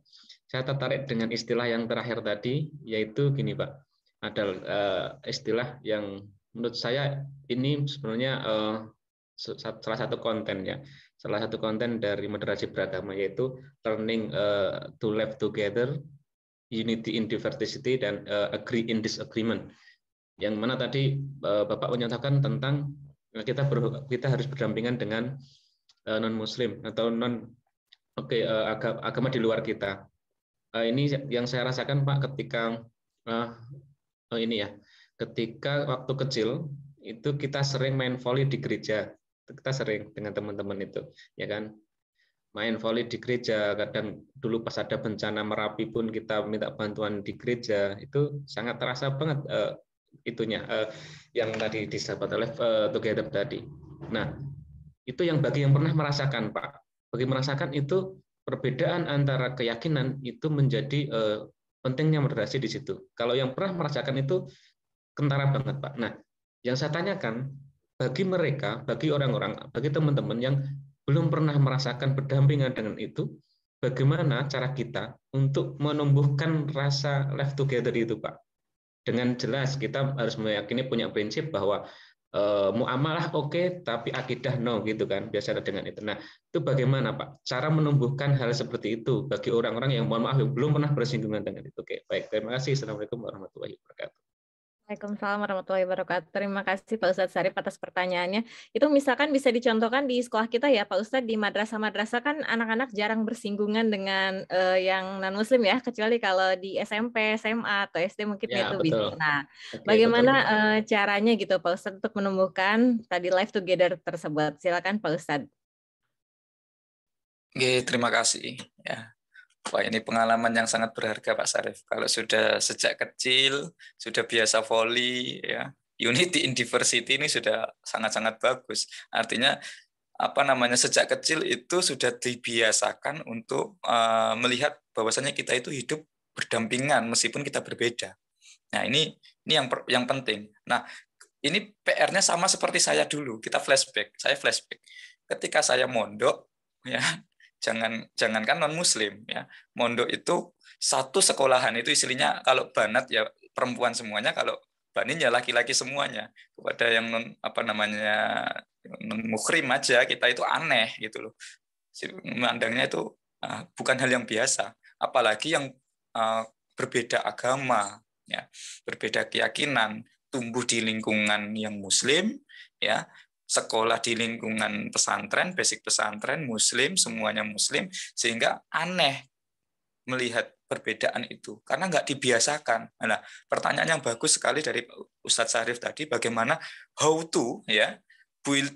Saya tertarik dengan istilah yang terakhir tadi, yaitu gini, Pak. Ada istilah yang menurut saya ini sebenarnya salah satu konten ya, salah satu konten dari moderasi beragama, yaitu learning to live together, unity in diversity, dan agree in disagreement. Yang mana tadi Bapak menyatakan tentang kita harus berdampingan dengan non Muslim atau agama di luar kita. Ini yang saya rasakan Pak ketika ini ya, ketika waktu kecil itu kita sering main volley di gereja. Kita sering dengan teman-teman itu, ya kan, main volley di gereja. Kadang dulu pas ada bencana Merapi pun kita minta bantuan di gereja. Itu sangat terasa banget itunya yang tadi disampaikan oleh Together tadi. Nah, itu yang bagi yang pernah merasakan Pak, bagi merasakan itu perbedaan antara keyakinan itu menjadi pentingnya moderasi di situ. Kalau yang pernah merasakan itu kentara banget Pak. Nah, yang saya tanyakan bagi mereka, bagi orang-orang, bagi teman-teman yang belum pernah merasakan berdampingan dengan itu, bagaimana cara kita untuk menumbuhkan rasa live together itu Pak? Dengan jelas kita harus meyakini, punya prinsip bahwa muamalah oke, tapi akidah no, gitu kan, biasa dengan itu. Nah, itu bagaimana Pak cara menumbuhkan hal seperti itu bagi orang-orang yang, mohon maaf, yang belum pernah bersinggungan dengan itu? Oke, baik, terima kasih. Assalamualaikum warahmatullahi wabarakatuh.
Waalaikumsalam warahmatullahi wabarakatuh. Terima kasih Pak Ustadz Sarif atas pertanyaannya. Itu misalkan bisa dicontohkan di sekolah kita ya Pak Ustadz, di madrasah-madrasah kan anak-anak jarang bersinggungan dengan yang non-muslim ya, kecuali kalau di SMP, SMA, atau SD mungkin
Ya,
itu
betul.
bisa. Nah,
Oke,
bagaimana
betul.
caranya gitu Pak Ustadz untuk menumbuhkan tadi live together tersebut? Silakan Pak Ustadz.
Oke, terima kasih. Ya. Wah, ini pengalaman yang sangat berharga Pak Sarif. Kalau sudah sejak kecil, sudah biasa volley, ya, unity in diversity ini sudah sangat-sangat bagus. Artinya, sejak kecil itu sudah dibiasakan untuk melihat bahwasanya kita itu hidup berdampingan meskipun kita berbeda. Nah, ini yang penting. Nah, ini PR-nya sama seperti saya dulu. Kita flashback. Saya flashback. Ketika saya mondok, ya, jangankan non muslim ya, mondok itu satu sekolahan itu istilahnya, kalau banat ya perempuan semuanya, kalau banin ya laki-laki semuanya. Kepada yang non muhrim aja kita itu aneh gitu loh, memandangnya itu bukan hal yang biasa, apalagi yang berbeda agama ya, berbeda keyakinan, tumbuh di lingkungan yang muslim ya, sekolah di lingkungan pesantren, basic pesantren, muslim, semuanya muslim, sehingga aneh melihat perbedaan itu, karena nggak dibiasakan. Nah, pertanyaan yang bagus sekali dari Ustadz Sarif tadi, bagaimana how to ya build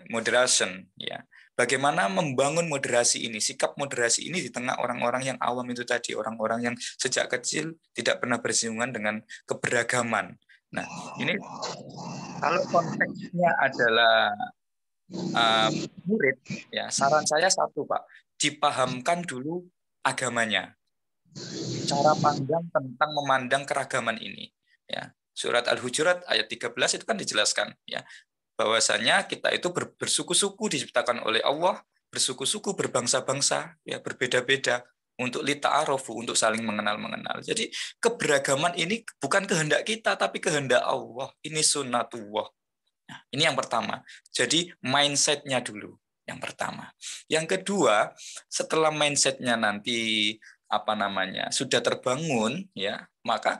moderation ya, bagaimana membangun moderasi ini, sikap moderasi ini di tengah orang-orang yang awam itu tadi, orang-orang yang sejak kecil tidak pernah bersinggungan dengan keberagaman. Nah, ini kalau konteksnya adalah murid, ya saran saya satu Pak, dipahamkan dulu agamanya, cara pandang tentang memandang keragaman ini. Ya, surat Al-Hujurat ayat 13 itu kan dijelaskan ya, bahwasanya kita itu bersuku-suku diciptakan oleh Allah, bersuku-suku, berbangsa-bangsa, ya berbeda-beda, untuk lita'arofu, untuk saling mengenal-mengenal. Jadi keberagaman ini bukan kehendak kita, tapi kehendak Allah. Ini sunnatullah. Nah, ini yang pertama. Jadi mindset-nya dulu yang pertama. Yang kedua, setelah mindset-nya nanti sudah terbangun ya, maka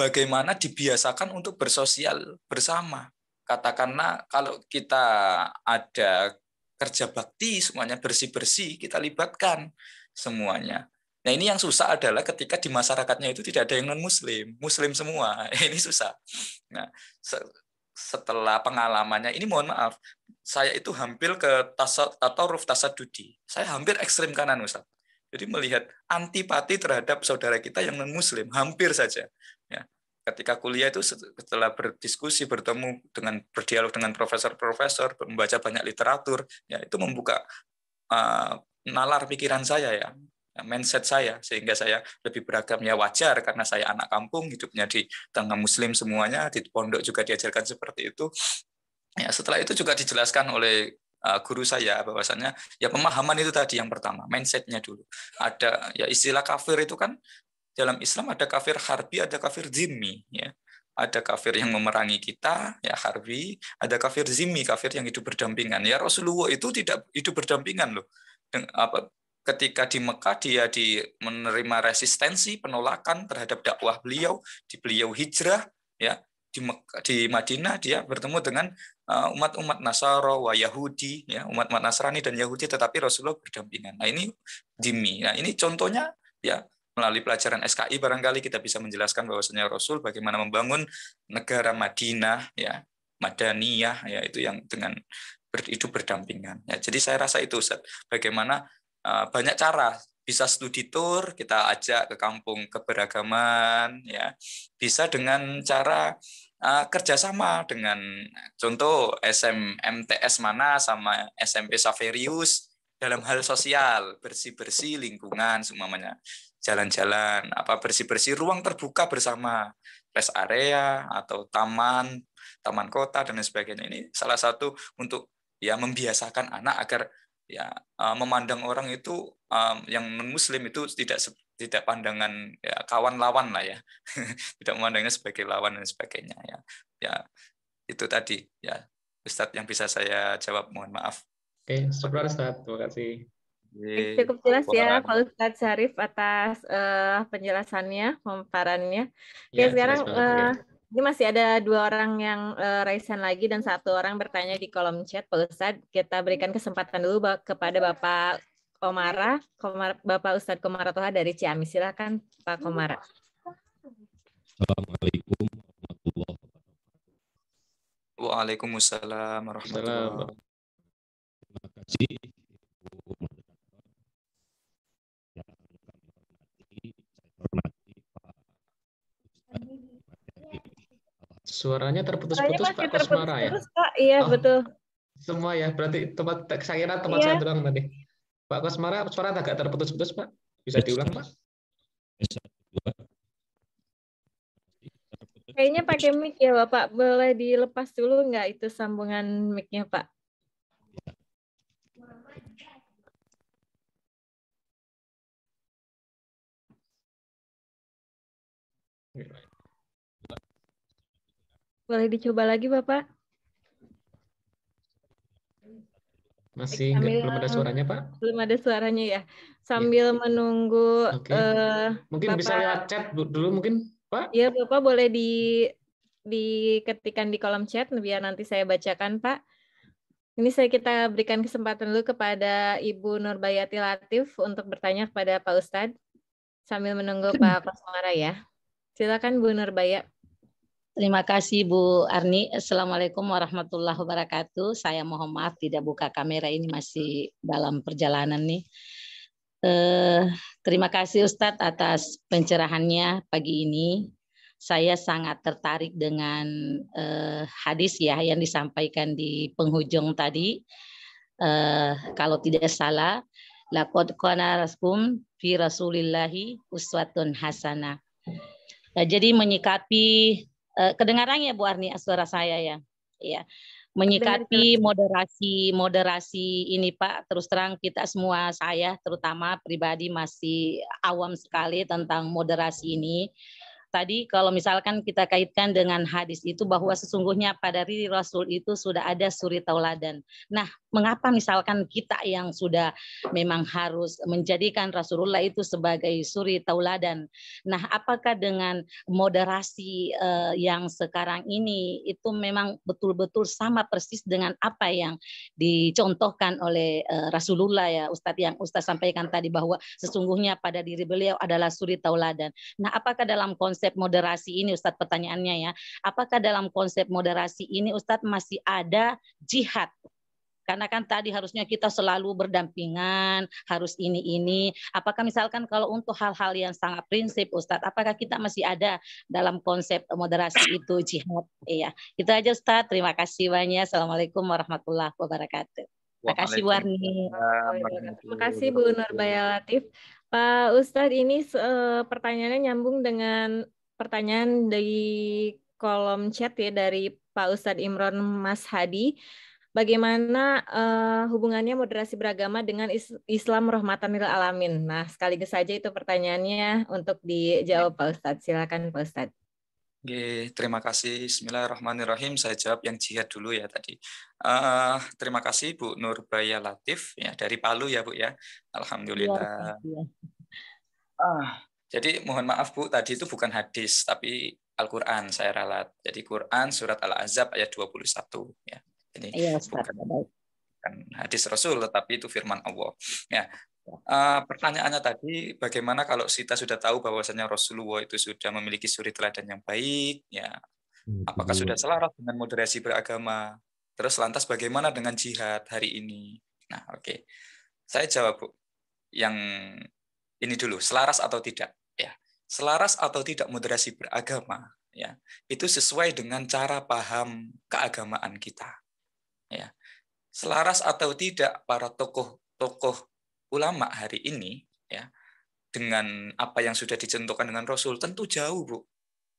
bagaimana dibiasakan untuk bersosial bersama. Katakanlah kalau kita ada kerja bakti, semuanya bersih-bersih, kita libatkan semuanya. Nah, ini yang susah adalah ketika di masyarakatnya itu tidak ada yang non-muslim, muslim semua. Ini susah. Nah, setelah pengalamannya ini, mohon maaf, saya itu hampir ke tataruf tasadudi. Saya hampir ekstrem kanan, Ustaz. Jadi melihat antipati terhadap saudara kita yang non-muslim, hampir saja. Ya. Ketika kuliah itu setelah berdiskusi, berdialog dengan profesor-profesor, membaca banyak literatur, ya itu membuka nalar pikiran saya ya, mindset saya, sehingga saya lebih beragam. Ya wajar, karena saya anak kampung, hidupnya di tengah muslim semuanya, di pondok juga diajarkan seperti itu. Ya, setelah itu juga dijelaskan oleh guru saya bahwasannya ya pemahaman itu tadi yang pertama, mindsetnya dulu. Ada ya istilah kafir itu kan dalam Islam ada kafir harbi, ada kafir zimmi ya. ada kafir yang memerangi kita, ya harbi, ada kafir zimmi, kafir yang hidup berdampingan. Ya Rasulullah itu tidak hidup berdampingan loh. Ketika di Mekah dia menerima resistensi, penolakan terhadap dakwah beliau, beliau hijrah, ya di Madinah dia bertemu dengan umat-umat Nasara, Yahudi, ya umat-umat Nasrani dan Yahudi, tetapi Rasulullah berdampingan. Nah ini zimmi. Nah ini contohnya ya. Melalui pelajaran SKI barangkali kita bisa menjelaskan bahwasanya Rasul bagaimana membangun negara Madinah, ya Madaniyah, ya itu yang dengan hidup berdampingan. Ya, jadi saya rasa itu Ustaz. Bagaimana banyak cara, bisa studi tour, kita ajak ke kampung keberagaman, ya bisa dengan cara kerjasama dengan contoh SMMTS mana sama SMP Saverius dalam hal sosial, bersih-bersih lingkungan semuanya. Jalan-jalan, bersih-bersih ruang terbuka bersama, rest area atau taman kota dan lain sebagainya. Ini salah satu untuk ya membiasakan anak agar ya memandang orang itu yang non muslim itu tidak pandangan ya, kawan lawan lah ya. Tidak memandangnya sebagai lawan dan sebagainya ya. Ya itu tadi ya Ustadz yang bisa saya jawab, mohon maaf.
Oke, syukur Ustadz, terima kasih.
Cukup jelas ya Pak Ustadz Syarif atas penjelasannya, pemaparannya. Oke,
Ya,
sekarang
ya.
ini masih ada 2 orang yang raise hand lagi dan 1 orang bertanya di kolom chat, Pak Ustadz. Kita berikan kesempatan dulu kepada Bapak Bapak Ustadz Komara Toha dari Ciamis. Silakan Pak Komara.
Assalamualaikum warahmatullahi wabarakatuh.
Waalaikumsalam warahmatullahi wabarakatuh.
Terima kasih Ibu Moderator. Yang kami hormati, saya hormati Pak Ustadz.
Suaranya terputus-putus Pak Kosmara ya?
Pak. Iya, betul.
Semua ya, berarti saya kira tempat saya doang tadi. Pak Kosmara, suara agak terputus-putus Pak. Bisa diulang Pak?
Kayaknya pakai mic ya Bapak. Boleh dilepas dulu nggak itu sambungan mic-nya Pak? Boleh dicoba lagi Bapak?
Masih belum ada suaranya Pak?
Belum ada suaranya ya. Sambil menunggu
mungkin
Bapak,
bisa lewat chat dulu mungkin Pak?
Iya Bapak boleh diketikkan di kolom chat biar nanti saya bacakan Pak. Ini kita berikan kesempatan dulu kepada Ibu Nurbayati Latif untuk bertanya kepada Pak Ustadz sambil menunggu Pak Kosmara ya. Silakan Bu Nurbaya.
Terima kasih Bu Arni. Assalamualaikum warahmatullahi wabarakatuh. Saya mohon maaf tidak buka kamera, ini masih dalam perjalanan nih. Terima kasih Ustadz atas pencerahannya pagi ini. Saya sangat tertarik dengan hadis ya yang disampaikan di penghujung tadi. Kalau tidak salah, laqad kana lakum fi Rasulillahi uswatun hasanah. Jadi menyikapi kedengarannya Bu Arni suara saya ya. Iya. Menyikapi moderasi ini Pak, terus terang kita semua, saya terutama pribadi masih awam sekali tentang moderasi ini. Tadi kalau misalkan kita kaitkan dengan hadis itu bahwa sesungguhnya pada diri Rasul itu sudah ada suri tauladan. Nah, mengapa misalkan kita yang sudah memang harus menjadikan Rasulullah itu sebagai suri tauladan? Nah, apakah dengan moderasi yang sekarang ini itu memang betul-betul sama persis dengan apa yang dicontohkan oleh Rasulullah ya Ustadz, yang Ustadz sampaikan tadi bahwa sesungguhnya pada diri beliau adalah suri tauladan. Nah, apakah dalam konsep moderasi ini Ustadz, pertanyaannya ya, apakah dalam konsep moderasi ini Ustadz masih ada jihad? Karena kan tadi harusnya kita selalu berdampingan, harus ini. Apakah misalkan kalau untuk hal-hal yang sangat prinsip Ustadz, apakah kita masih ada dalam konsep moderasi itu jihad? Iya, itu aja Ustadz. Terima kasih banyak. Assalamualaikum warahmatullahi wabarakatuh. Terima kasih Bu Arni.
Terima kasih Bu Nurbaya Latif. Pak Ustadz, ini pertanyaannya nyambung dengan pertanyaan di kolom chat ya dari Pak Ustadz Imron Mas Hadi. Bagaimana hubungannya moderasi beragama dengan Islam rahmatan lil alamin? Nah, sekaligus saja itu pertanyaannya untuk dijawab Pak Ustadz. Silakan Pak Ustadz.
Oke, terima kasih. Bismillahirrahmanirrahim. Saya jawab yang jihad dulu ya tadi. Terima kasih Bu Nurbaya Latif ya dari Palu ya Bu ya.
Iya,
Alhamdulillah.
iya.
Jadi mohon maaf Bu, tadi itu bukan hadis tapi Al-Qur'an saya ralat. Jadi Quran surat Al-Ahzab ayat 21 ya. Ini
Iya, Ustaz.
bukan hadis Rasul tetapi itu firman Allah. Ya. Pertanyaannya tadi, bagaimana kalau kita sudah tahu bahwasanya Rasulullah itu sudah memiliki suri teladan yang baik, ya, apakah sudah selaras dengan moderasi beragama? Terus lantas bagaimana dengan jihad hari ini? Nah, oke. Saya jawab, Bu. Yang ini dulu, selaras atau tidak? Ya, selaras atau tidak moderasi beragama, ya, itu sesuai dengan cara paham keagamaan kita. Ya, selaras atau tidak para tokoh-tokoh ulama hari ini ya dengan apa yang sudah dicontohkan dengan Rasul tentu jauh Bu,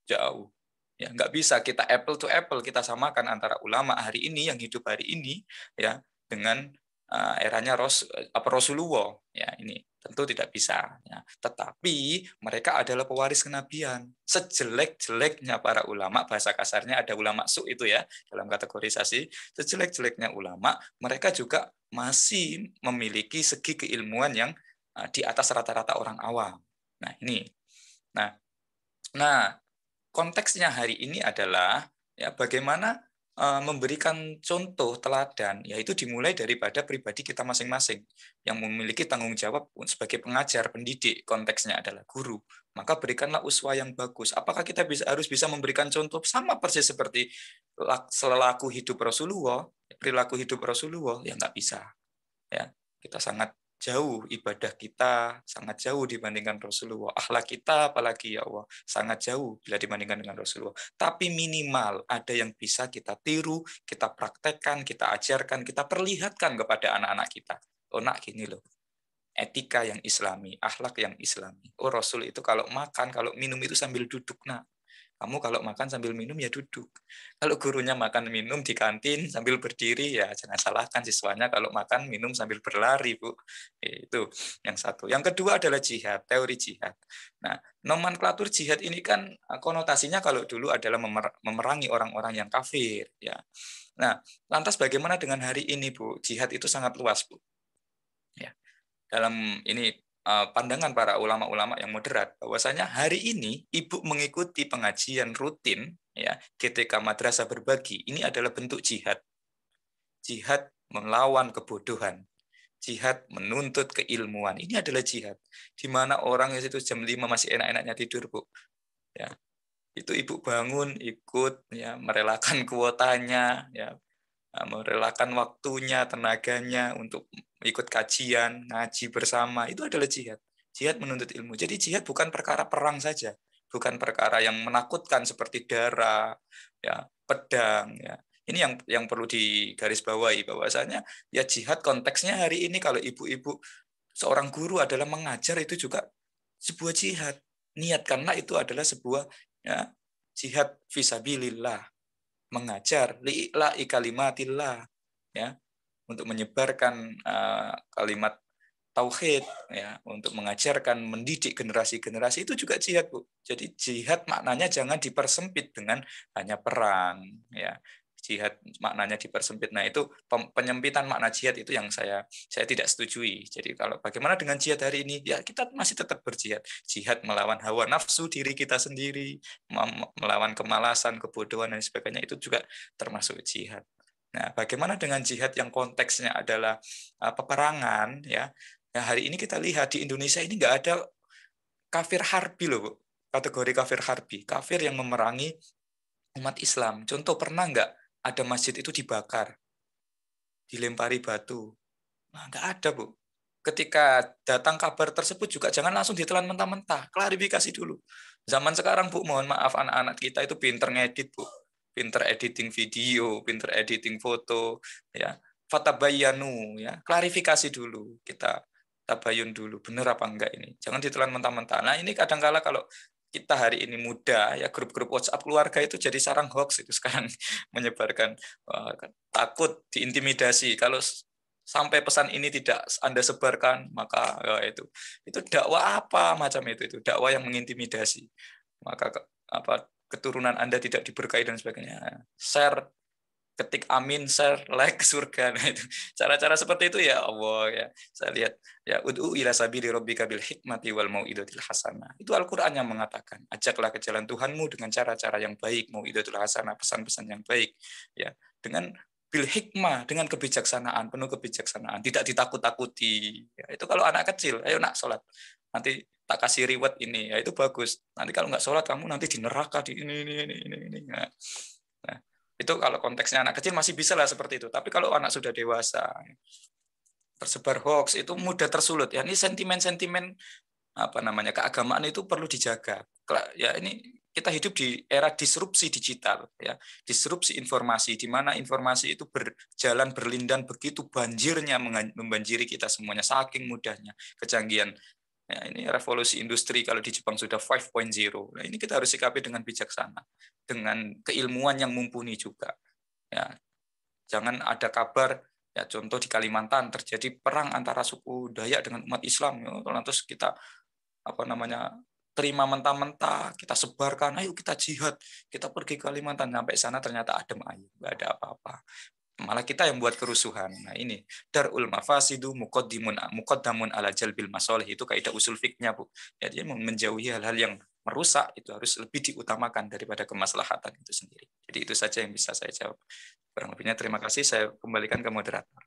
jauh ya, nggak bisa kita apple to apple kita samakan antara ulama hari ini yang hidup hari ini ya dengan eranya Rasulullah ya, ini tentu tidak bisa ya. Tetapi mereka adalah pewaris kenabian. Sejelek-jeleknya para ulama, bahasa kasarnya ada ulama su itu ya dalam kategorisasi, sejelek-jeleknya ulama mereka juga masih memiliki segi keilmuan yang di atas rata-rata orang awam. Nah, ini. Nah, konteksnya hari ini adalah ya bagaimana memberikan contoh teladan, yaitu dimulai daripada pribadi kita masing-masing yang memiliki tanggung jawab sebagai pengajar, pendidik, konteksnya adalah guru. Maka berikanlah uswah yang bagus. Apakah kita harus bisa memberikan contoh sama persis seperti selaku hidup Rasulullah, perilaku hidup Rasulullah? Ya nggak bisa. Ya, kita sangat jauh, ibadah kita sangat jauh dibandingkan Rasulullah. Akhlak kita apalagi ya Allah, sangat jauh bila dibandingkan dengan Rasulullah. Tapi minimal ada yang bisa kita tiru, kita praktekkan, kita ajarkan, kita perlihatkan kepada anak-anak kita. Oh nak gini loh, etika yang islami, akhlak yang islami. Oh Rasul itu kalau makan, kalau minum itu sambil duduk nak. Kamu kalau makan sambil minum ya duduk. Kalau gurunya makan minum di kantin sambil berdiri ya jangan salahkan siswanya kalau makan minum sambil berlari, Bu. Itu yang satu. Yang kedua adalah jihad, teori jihad. Nah, nomenklatur jihad ini kan konotasinya kalau dulu adalah memerangi orang-orang yang kafir ya. Nah, lantas bagaimana dengan hari ini, Bu? Jihad itu sangat luas, Bu. Ya. Dalam ini pandangan para ulama-ulama yang moderat bahwasanya hari ini ibu mengikuti pengajian rutin ya ketika madrasah berbagi ini adalah bentuk jihad. Jihad melawan kebodohan. Jihad menuntut keilmuan. Ini adalah jihad. Di mana orang itu jam 5 masih enak-enaknya tidur, Bu. Ya. Itu ibu bangun ikut ya merelakan kuotanya ya, merelakan waktunya, tenaganya untuk ikut kajian, ngaji bersama, itu adalah jihad. Jihad menuntut ilmu. Jadi jihad bukan perkara perang saja, bukan perkara yang menakutkan seperti darah, ya, pedang, ya. Ini yang perlu digarisbawahi bahwasanya ya jihad konteksnya hari ini kalau ibu-ibu seorang guru adalah mengajar itu juga sebuah jihad. Niatkanlah itu adalah sebuah ya, jihad fisabilillah. Mengajar li'ila'i kalimatillah ya untuk menyebarkan kalimat tauhid ya, untuk mengajarkan mendidik generasi-generasi itu juga jihad, Bu. Jadi jihad maknanya jangan dipersempit dengan hanya perang ya. Jihad maknanya dipersempit. Nah, itu penyempitan makna jihad itu yang saya tidak setujui. Jadi kalau bagaimana dengan jihad hari ini? Ya kita masih tetap berjihad. Jihad melawan hawa nafsu diri kita sendiri, melawan kemalasan, kebodohan dan sebagainya itu juga termasuk jihad. Nah, bagaimana dengan jihad yang konteksnya adalah peperangan ya? Nah, hari ini kita lihat di Indonesia ini nggak ada kafir harbi loh, Bu. Kategori kafir harbi, kafir yang memerangi umat Islam. Contoh pernah nggak ada masjid itu dibakar, dilempari batu? Nah, nggak ada, Bu. Ketika datang kabar tersebut juga jangan langsung ditelan mentah-mentah, klarifikasi dulu. Zaman sekarang, Bu, mohon maaf anak-anak kita itu pinter ngedit, Bu. Pinter editing video, pinter editing foto, ya. Fatabayanu, ya. Klarifikasi dulu, kita tabayun dulu, benar apa enggak ini. Jangan ditelan mentah-mentah. Nah, ini kadang-kala kalau kita hari ini muda ya grup-grup WhatsApp keluarga itu jadi sarang hoax itu sekarang menyebarkan takut diintimidasi kalau sampai pesan ini tidak Anda sebarkan maka ya, itu dakwah apa macam itu dakwah yang mengintimidasi maka keturunan Anda tidak diberkahi dan sebagainya. Share, ketik amin, share, like surga. Nah, itu cara-cara seperti itu ya Allah ya. Saya lihat ya ud'u ila sabili rabbika bil hikmati wal mau'izatil hasanah. Itu Al-Qur'an yang mengatakan, ajaklah ke jalan Tuhanmu dengan cara-cara yang baik, mau'izatul hasanah, pesan-pesan yang baik ya. Dengan bil hikmah, dengan kebijaksanaan, penuh kebijaksanaan, tidak ditakut-takuti. Ya, itu kalau anak kecil, ayo nak sholat. Nanti tak kasih reward ini, ya itu bagus. Nanti kalau nggak sholat kamu nanti di neraka di ini. Nah, itu kalau konteksnya anak kecil masih bisa lah seperti itu. Tapi kalau anak sudah dewasa, tersebar hoax itu mudah tersulut. Ya ini sentimen-sentimen keagamaan itu perlu dijaga. Ya ini kita hidup di era disrupsi digital, ya disrupsi informasi, di mana informasi itu berjalan berlindan begitu banjirnya membanjiri kita semuanya saking mudahnya kecanggihan. Ya, ini revolusi industri kalau di Jepang sudah 5.0. Nah, ini kita harus sikapi dengan bijaksana, dengan keilmuan yang mumpuni juga. Ya, jangan ada kabar, ya contoh di Kalimantan terjadi perang antara suku Dayak dengan umat Islam. Ya, lantas kita terima mentah-mentah, kita sebarkan, ayo kita jihad, kita pergi ke Kalimantan, sampai sana ternyata adem ayem, nggak ada apa-apa. Malah kita yang buat kerusuhan. Nah ini darul mafasidu muqaddamun ala jalbil masolih, itu kaidah usul fiknya Bu. Jadi menjauhi hal-hal yang merusak itu harus lebih diutamakan daripada kemaslahatan itu sendiri. Jadi itu saja yang bisa saya jawab. Kurang lebihnya terima kasih, saya kembalikan ke moderator.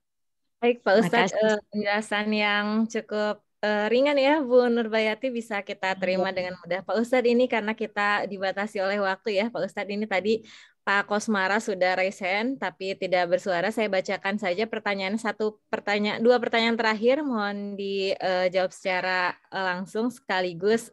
Baik Pak Ustadz, penjelasan yang cukup ringan ya Bu Nurbayati, bisa kita terima dengan mudah. Pak Ustadz, ini karena kita dibatasi oleh waktu ya Pak Ustadz, ini tadi Pak Kosmara sudah raise hand tapi tidak bersuara. Saya bacakan saja dua pertanyaan terakhir, mohon dijawab secara langsung sekaligus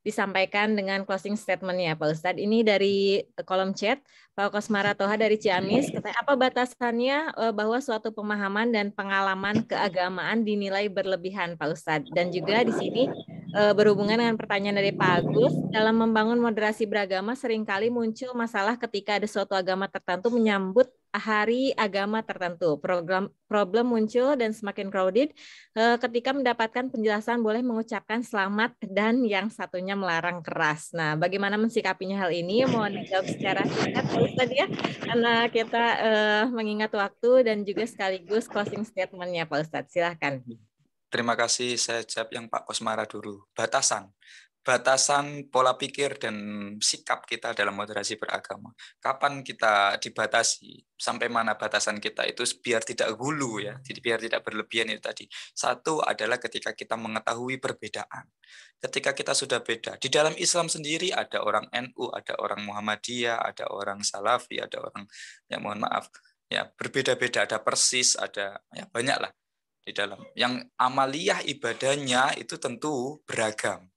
disampaikan dengan closing statement-nya Pak Ustadz. Ini dari kolom chat, Pak Kosmara Toha dari Ciamis, katanya apa batasannya bahwa suatu pemahaman dan pengalaman keagamaan dinilai berlebihan Pak Ustadz. Dan juga di sini berhubungan dengan pertanyaan dari Pak Agus, dalam membangun moderasi beragama seringkali muncul masalah ketika ada suatu agama tertentu menyambut hari agama tertentu. Problem muncul dan semakin crowded ketika mendapatkan penjelasan boleh mengucapkan selamat dan yang satunya melarang keras. Nah, bagaimana mensikapinya hal ini? Mohon dijawab secara singkat Pak Ustadz ya, karena kita mengingat waktu dan juga sekaligus closing statement-nya Pak Ustadz. Silahkan.
Terima kasih, saya jawab yang Pak Kosmara dulu. Batasan pola pikir dan sikap kita dalam moderasi beragama. Kapan kita dibatasi? Sampai mana batasan kita itu biar tidak gulu ya, jadi biar tidak berlebihan itu tadi. Satu adalah ketika kita mengetahui perbedaan. Ketika kita sudah beda, di dalam Islam sendiri ada orang NU, ada orang Muhammadiyah, ada orang Salafi, ada orang ya mohon maaf ya berbeda-beda, ada Persis, ada ya banyak lah di dalam. Yang amaliyah ibadahnya itu tentu beragam.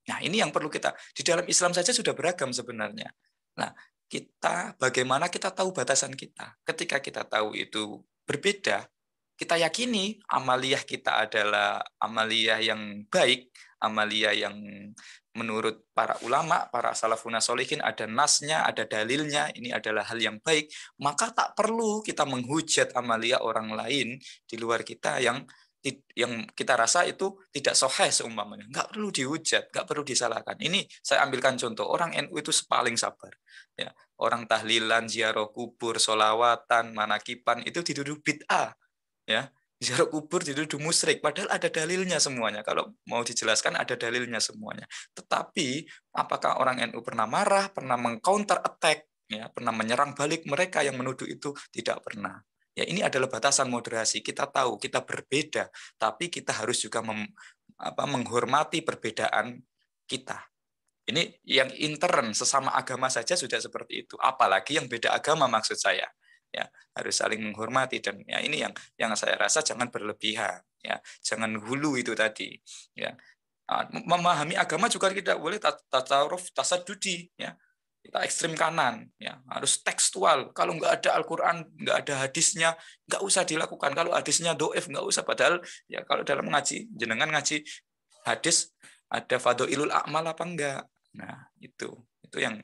Nah, ini yang perlu kita, di dalam Islam saja sudah beragam sebenarnya. Nah, bagaimana kita tahu batasan kita? Ketika kita tahu itu berbeda, kita yakini amaliyah kita adalah amaliyah yang baik, amaliyah yang menurut para ulama, para salafun sholihin ada nasnya, ada dalilnya, ini adalah hal yang baik, maka tak perlu kita menghujat amaliyah orang lain di luar kita yang kita rasa itu tidak sahih seumpamanya. Nggak perlu dihujat, nggak perlu disalahkan. Ini saya ambilkan contoh, orang NU itu paling sabar. Ya, orang tahlilan, ziarah kubur, sholawatan, manakipan, itu dituduh bid'ah. Ya, ziarah kubur dituduh musyrik, padahal ada dalilnya semuanya. Kalau mau dijelaskan ada dalilnya semuanya. Tetapi apakah orang NU pernah marah, pernah meng-counter attack, ya, pernah menyerang balik mereka yang menuduh itu? Tidak pernah. Ya, ini adalah batasan moderasi. Kita tahu kita berbeda, tapi kita harus juga menghormati perbedaan kita. Ini yang intern sesama agama saja sudah seperti itu. Apalagi yang beda agama maksud saya. Ya, harus saling menghormati, dan ya ini yang saya rasa jangan berlebihan, ya. Jangan hulu itu tadi, ya. Memahami agama juga tidak boleh tasawuf tasadudi, ya. Kita ekstrim kanan, ya, harus tekstual. Kalau nggak ada Al-Quran, nggak ada hadisnya, nggak usah dilakukan. Kalau hadisnya do'if, nggak usah. Padahal ya kalau dalam ngaji, jenengan ngaji hadis ada fadhilul a'mal apa enggak? Nah itu yang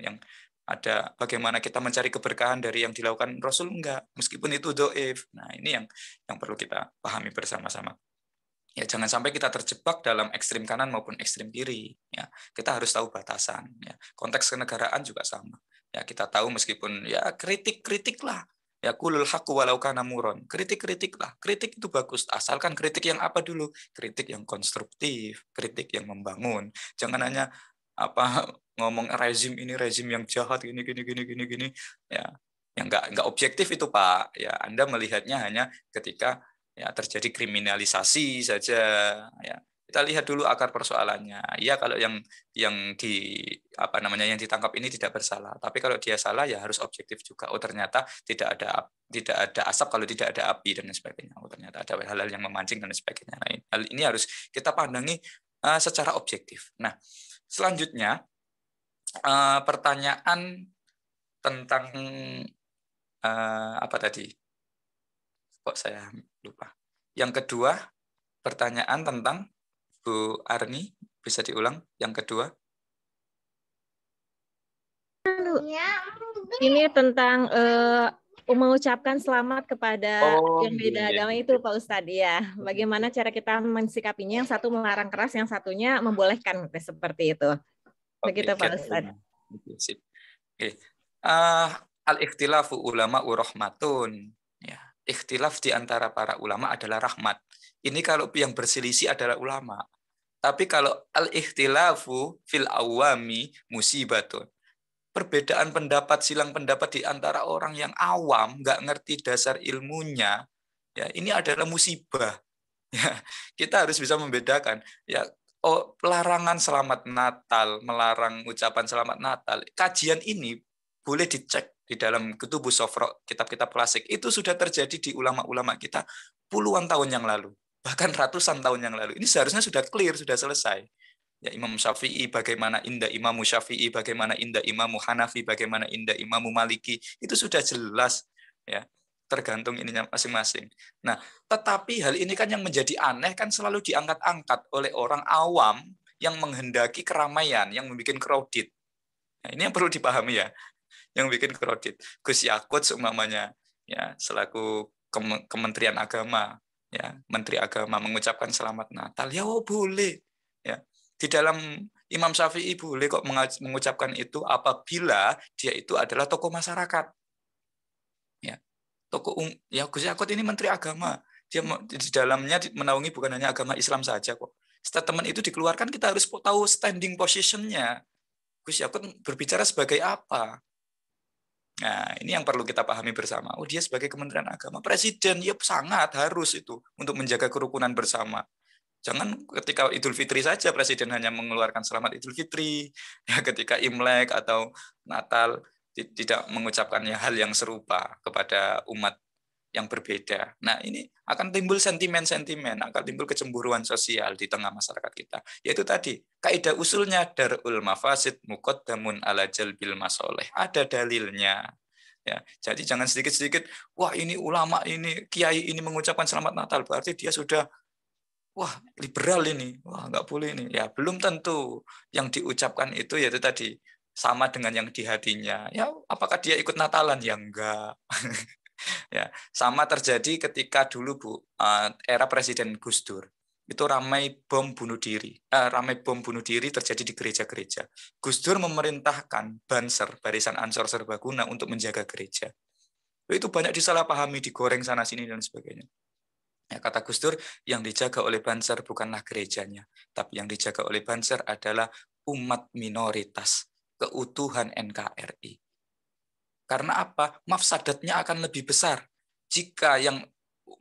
ada. Bagaimana kita mencari keberkahan dari yang dilakukan Rasul enggak, meskipun itu do'if. Nah ini yang perlu kita pahami bersama-sama. Ya, jangan sampai kita terjebak dalam ekstrim kanan maupun ekstrim kiri. Ya, kita harus tahu batasan. Ya, konteks kenegaraan juga sama. Ya, kita tahu meskipun ya kritik lah. Ya, kulul haqqu walau kana muron. Kritik lah. Kritik itu bagus. Asalkan kritik yang apa dulu? Kritik yang konstruktif, kritik yang membangun. Jangan hanya ngomong rezim ini rezim yang jahat gini. Ya, yang enggak objektif itu, Pak. Ya, Anda melihatnya hanya ketika ya terjadi kriminalisasi saja. Ya, kita lihat dulu akar persoalannya. Ya, kalau yang yang ditangkap ini tidak bersalah, tapi kalau dia salah ya harus objektif juga. Oh, ternyata tidak ada asap kalau tidak ada api dan sebagainya. Oh, ternyata ada hal-hal yang memancing dan sebagainya. Nah, hal ini harus kita pandangi secara objektif. Nah, selanjutnya pertanyaan tentang apa tadi? Kok saya lupa. Yang kedua, pertanyaan tentang Bu Arni, bisa diulang yang kedua?
Ini tentang mengucapkan selamat kepada yang beda agama itu, Pak Ustadz. Ya, bagaimana cara kita mensikapinya? Yang satu melarang keras, yang satunya membolehkan seperti itu. Begitu, Pak Ustadz.
Oke. Al-ikhtilafu ulama rahmatun. Ya, ikhtilaf di antara para ulama adalah rahmat. Ini kalau yang berselisih adalah ulama. Tapi kalau al-ikhtilafu fil awami musibatun. Perbedaan pendapat, silang pendapat di antara orang yang awam, nggak ngerti dasar ilmunya, ya ini adalah musibah. Ya, kita harus bisa membedakan. Ya, larangan selamat Natal, melarang ucapan selamat Natal. Kajian ini boleh dicek di dalam Kutubus Sofro, kitab-kitab klasik. Itu sudah terjadi di ulama-ulama kita puluhan tahun yang lalu, bahkan ratusan tahun yang lalu. Ini seharusnya sudah clear, sudah selesai. Ya, Imam Syafi'i, bagaimana indah Imam Syafi'i, bagaimana indah Imam Hanafi, bagaimana indah Imam Maliki, itu sudah jelas. Ya, tergantung ininya masing-masing. Nah, tetapi hal ini kan yang menjadi aneh kan selalu diangkat-angkat oleh orang awam yang menghendaki keramaian, yang membuat crowded. Nah, ini yang perlu dipahami ya, yang bikin crowded. Gus Yakut seumpamanya, ya selaku Kementerian Agama, ya Menteri Agama mengucapkan selamat Natal, ya boleh. Ya, di dalam Imam Syafi'i boleh kok mengucapkan itu apabila dia itu adalah tokoh masyarakat. Ya, ya Gus Yakut ini Menteri Agama, dia di dalamnya menaungi bukan hanya agama Islam saja kok. Statement itu dikeluarkan, kita harus tahu standing position-nya. Gus Yakut berbicara sebagai apa? Nah, ini yang perlu kita pahami bersama. Oh, dia sebagai Kementerian Agama, Presiden, ya sangat harus itu untuk menjaga kerukunan bersama. Jangan ketika Idul Fitri saja Presiden hanya mengeluarkan selamat Idul Fitri, ya ketika Imlek atau Natal tidak mengucapkannya hal yang serupa kepada umat yang berbeda. Nah, ini akan timbul sentimen-sentimen, akan timbul kecemburuan sosial di tengah masyarakat kita. Yaitu tadi, kaidah usulnya darul mafasid muqaddamun ala jalbil masoleh. Ada dalilnya. Ya, jadi jangan sedikit-sedikit, wah ini ulama ini, kiai ini mengucapkan selamat Natal, berarti dia sudah, wah liberal ini, wah nggak boleh ini. Ya, belum tentu yang diucapkan itu yaitu tadi, sama dengan yang di hatinya. Ya, apakah dia ikut Natalan? Ya enggak. Ya, sama terjadi ketika dulu Bu, era Presiden Gus Dur. Itu ramai bom bunuh diri. Ramai bom bunuh diri terjadi di gereja-gereja. Gus Dur memerintahkan Banser, Barisan Ansor Serbaguna untuk menjaga gereja. Itu banyak disalahpahami, digoreng sana sini dan sebagainya. Ya, kata Gus Dur, yang dijaga oleh Banser bukanlah gerejanya, tapi yang dijaga oleh Banser adalah umat minoritas, keutuhan NKRI. Karena apa? Mafsadatnya akan lebih besar jika yang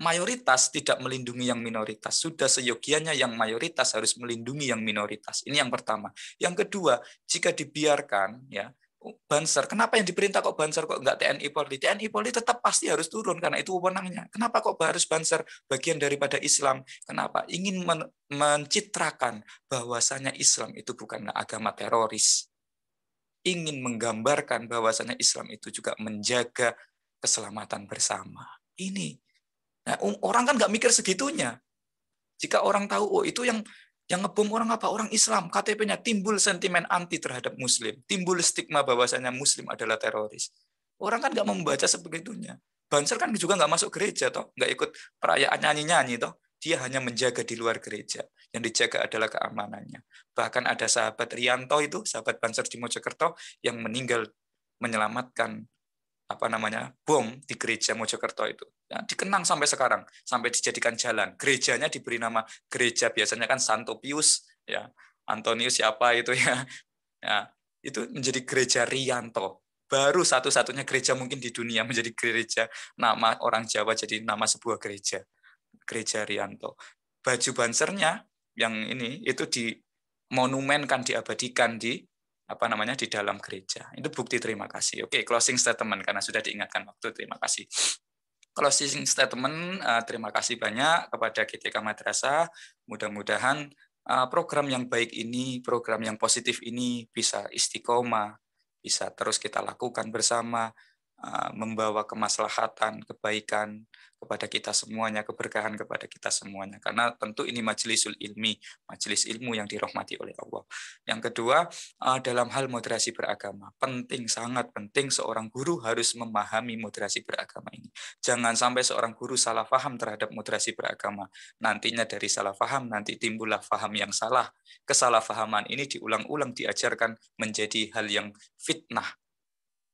mayoritas tidak melindungi yang minoritas. Sudah seyogianya yang mayoritas harus melindungi yang minoritas. Ini yang pertama. Yang kedua, jika dibiarkan, ya Banser, kenapa yang diperintah kok Banser kok enggak TNI Polri? TNI Polri tetap pasti harus turun karena itu wewenangnya. Kenapa kok harus Banser bagian daripada Islam? Kenapa? Ingin mencitrakan bahwasanya Islam itu bukanlah agama teroris. Ingin menggambarkan bahwasanya Islam itu juga menjaga keselamatan bersama. Ini, nah, orang kan nggak mikir segitunya. Jika orang tahu, oh itu yang ngebom orang apa? Orang Islam, KTP-nya, timbul sentimen anti terhadap Muslim, timbul stigma bahwasanya Muslim adalah teroris. Orang kan nggak membaca sebegitunya. Banser kan juga nggak masuk gereja, toh, nggak ikut perayaan nyanyi-nyanyi, toh. dia hanya menjaga di luar gereja. Yang dijaga adalah keamanannya. Bahkan ada sahabat Rianto itu, sahabat Banser di Mojokerto, yang meninggal menyelamatkan bom di gereja Mojokerto itu. Ya, dikenang sampai sekarang, sampai dijadikan jalan. Gerejanya diberi nama gereja, biasanya kan Santo Pius, ya, Antonius siapa itu ya. Ya, itu menjadi gereja Rianto. Baru satu-satunya gereja mungkin di dunia menjadi gereja nama orang Jawa jadi nama sebuah gereja. Gereja Rianto. Baju bansernya yang ini itu dimonumenkan, diabadikan di di dalam gereja. Itu bukti terima kasih. Oke, closing statement karena sudah diingatkan waktu. Terima kasih. Closing statement, terima kasih banyak kepada GTK Madrasah. Mudah-mudahan program yang baik ini, program yang positif ini bisa istiqomah, bisa terus kita lakukan bersama, membawa kemaslahatan, kebaikan kepada kita semuanya, keberkahan kepada kita semuanya. Karena tentu ini majlisul ilmi, majelis ilmu yang dirahmati oleh Allah. Yang kedua, dalam hal moderasi beragama, penting, sangat penting seorang guru harus memahami moderasi beragama ini. Jangan sampai seorang guru salah paham terhadap moderasi beragama. Nantinya dari salah paham, nanti timbullah paham yang salah. Kesalahpahaman ini diulang-ulang diajarkan menjadi hal yang fitnah.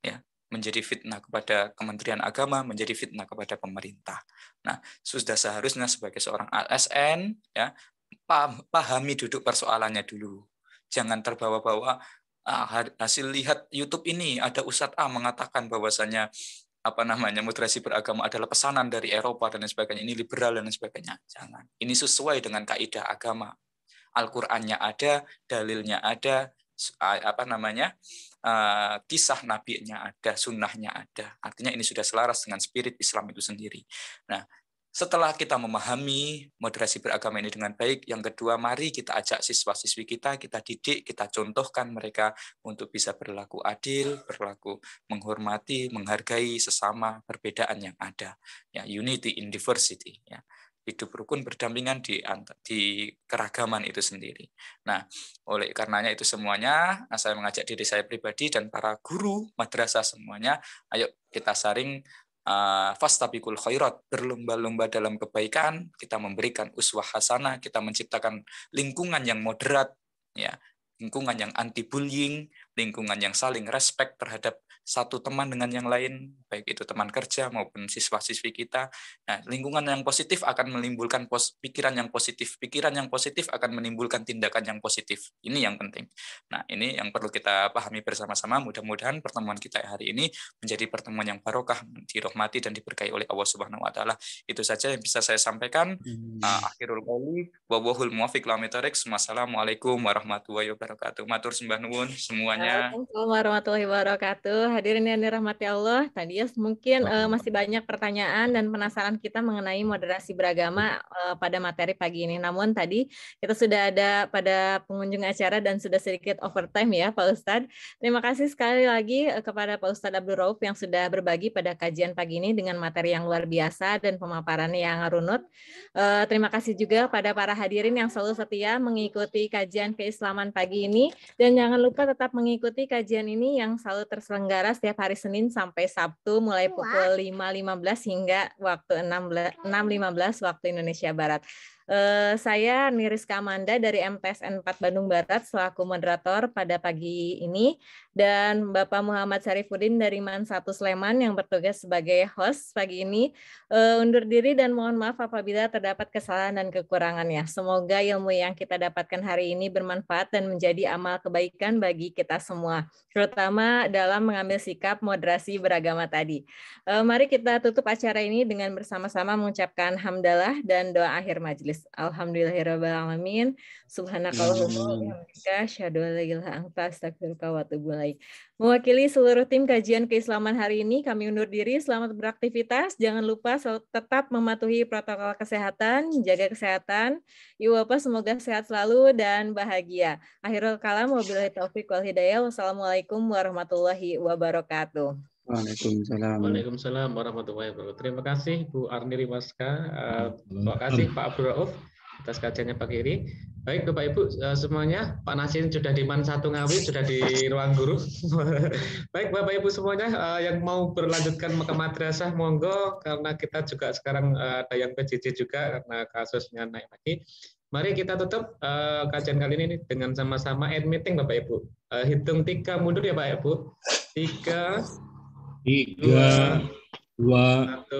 Ya, menjadi fitnah kepada Kementerian Agama, menjadi fitnah kepada pemerintah. Nah, sudah seharusnya sebagai seorang ASN, ya, pahami duduk persoalannya dulu. Jangan terbawa-bawa hasil lihat YouTube ini ada Ustadz A mengatakan bahwasanya moderasi beragama adalah pesanan dari Eropa dan lain sebagainya, ini liberal dan lain sebagainya. Jangan. Ini sesuai dengan kaidah agama. Al-Qur'annya ada, dalilnya ada, kisah nabinya ada, sunnahnya ada. Artinya ini sudah selaras dengan spirit Islam itu sendiri. Nah, setelah kita memahami moderasi beragama ini dengan baik, yang kedua, mari kita ajak siswa-siswi kita didik, kita contohkan mereka untuk bisa berlaku adil, berlaku menghormati, menghargai sesama perbedaan yang ada. Ya, unity in diversity. Ya. Hidup rukun berdampingan di keragaman itu sendiri. Nah, oleh karenanya itu semuanya, saya mengajak diri saya pribadi dan para guru madrasah semuanya, ayo kita saring fastabiqul khairat, berlomba-lomba dalam kebaikan, kita memberikan uswah hasanah, kita menciptakan lingkungan yang moderat, ya, lingkungan yang anti bullying, lingkungan yang saling respect terhadap satu teman dengan yang lain, baik itu teman kerja maupun siswa-siswi kita. Nah, lingkungan yang positif akan menimbulkan pikiran yang positif akan menimbulkan tindakan yang positif. Ini yang penting. Nah, ini yang perlu kita pahami bersama-sama. Mudah-mudahan pertemuan kita hari ini menjadi pertemuan yang barokah, dirahmati dan diberkahi oleh Allah Subhanahu wa taala. Itu saja yang bisa saya sampaikan. Akhirul qouli wa wahul muwaffiq ila aqwamit thoriq. Wassalamualaikum warahmatullahi wabarakatuh. Matur sembah nuwun semuanya.
Waalaikumsalam warahmatullahi wabarakatuh. Hadirin yang dirahmati Allah, tadi ya mungkin masih banyak pertanyaan dan penasaran kita mengenai moderasi beragama pada materi pagi ini. Namun tadi kita sudah ada pada pengunjung acara dan sudah sedikit overtime ya Pak Ustadz. Terima kasih sekali lagi kepada Pak Ustadz Abdul Rauf yang sudah berbagi pada kajian pagi ini dengan materi yang luar biasa dan pemaparannya yang runut. Terima kasih juga pada para hadirin yang selalu setia mengikuti kajian keislaman pagi ini. Dan jangan lupa tetap mengikuti kajian ini yang selalu terselenggara setiap hari Senin sampai Sabtu mulai pukul 5.15 hingga waktu 6.15 waktu Indonesia Barat. Saya Niriska Amanda dari MTSN 4 Bandung Barat selaku moderator pada pagi ini dan Bapak Muhammad Syarifuddin dari MAN 1 Sleman yang bertugas sebagai host pagi ini undur diri dan mohon maaf apabila terdapat kesalahan dan kekurangannya. Semoga ilmu yang kita dapatkan hari ini bermanfaat dan menjadi amal kebaikan bagi kita semua, terutama dalam mengambil sikap moderasi beragama tadi. Mari kita tutup acara ini dengan bersama-sama mengucapkan hamdalah dan doa akhir majelis. Alhamdulillahirrahmanirrahim. Subhanakallahumma wa bihamdika asyhadu an la ilaha illa anta astaghfiruka wa atubu ilaik. Mewakili seluruh tim kajian keislaman hari ini, kami undur diri. Selamat beraktivitas. Jangan lupa tetap mematuhi protokol kesehatan, jaga kesehatan. Ibu Bapak semoga sehat selalu dan bahagia. Akhirul kalam, wabillahi taufiq wal hidayah. Wassalamualaikum warahmatullahi wabarakatuh.
Waalaikumsalam.
Waalaikumsalam warahmatullahi wabarakatuh. Terima kasih Bu Arni Rimaska. Terima kasih Pak Abdul Rauf. atas kajiannya pagi ini. Baik Bapak Ibu semuanya, Pak Nasin sudah di Man 1 Ngawi, sudah di ruang guru. Baik Bapak Ibu semuanya yang mau berlanjutkan ke madrasah monggo, karena kita juga sekarang ada yang PJJ juga karena kasusnya naik lagi. Mari kita tutup kajian kali ini dengan sama-sama end meeting Bapak Ibu. Hitung 3 mundur ya Bapak Ibu. 3, 2, 1.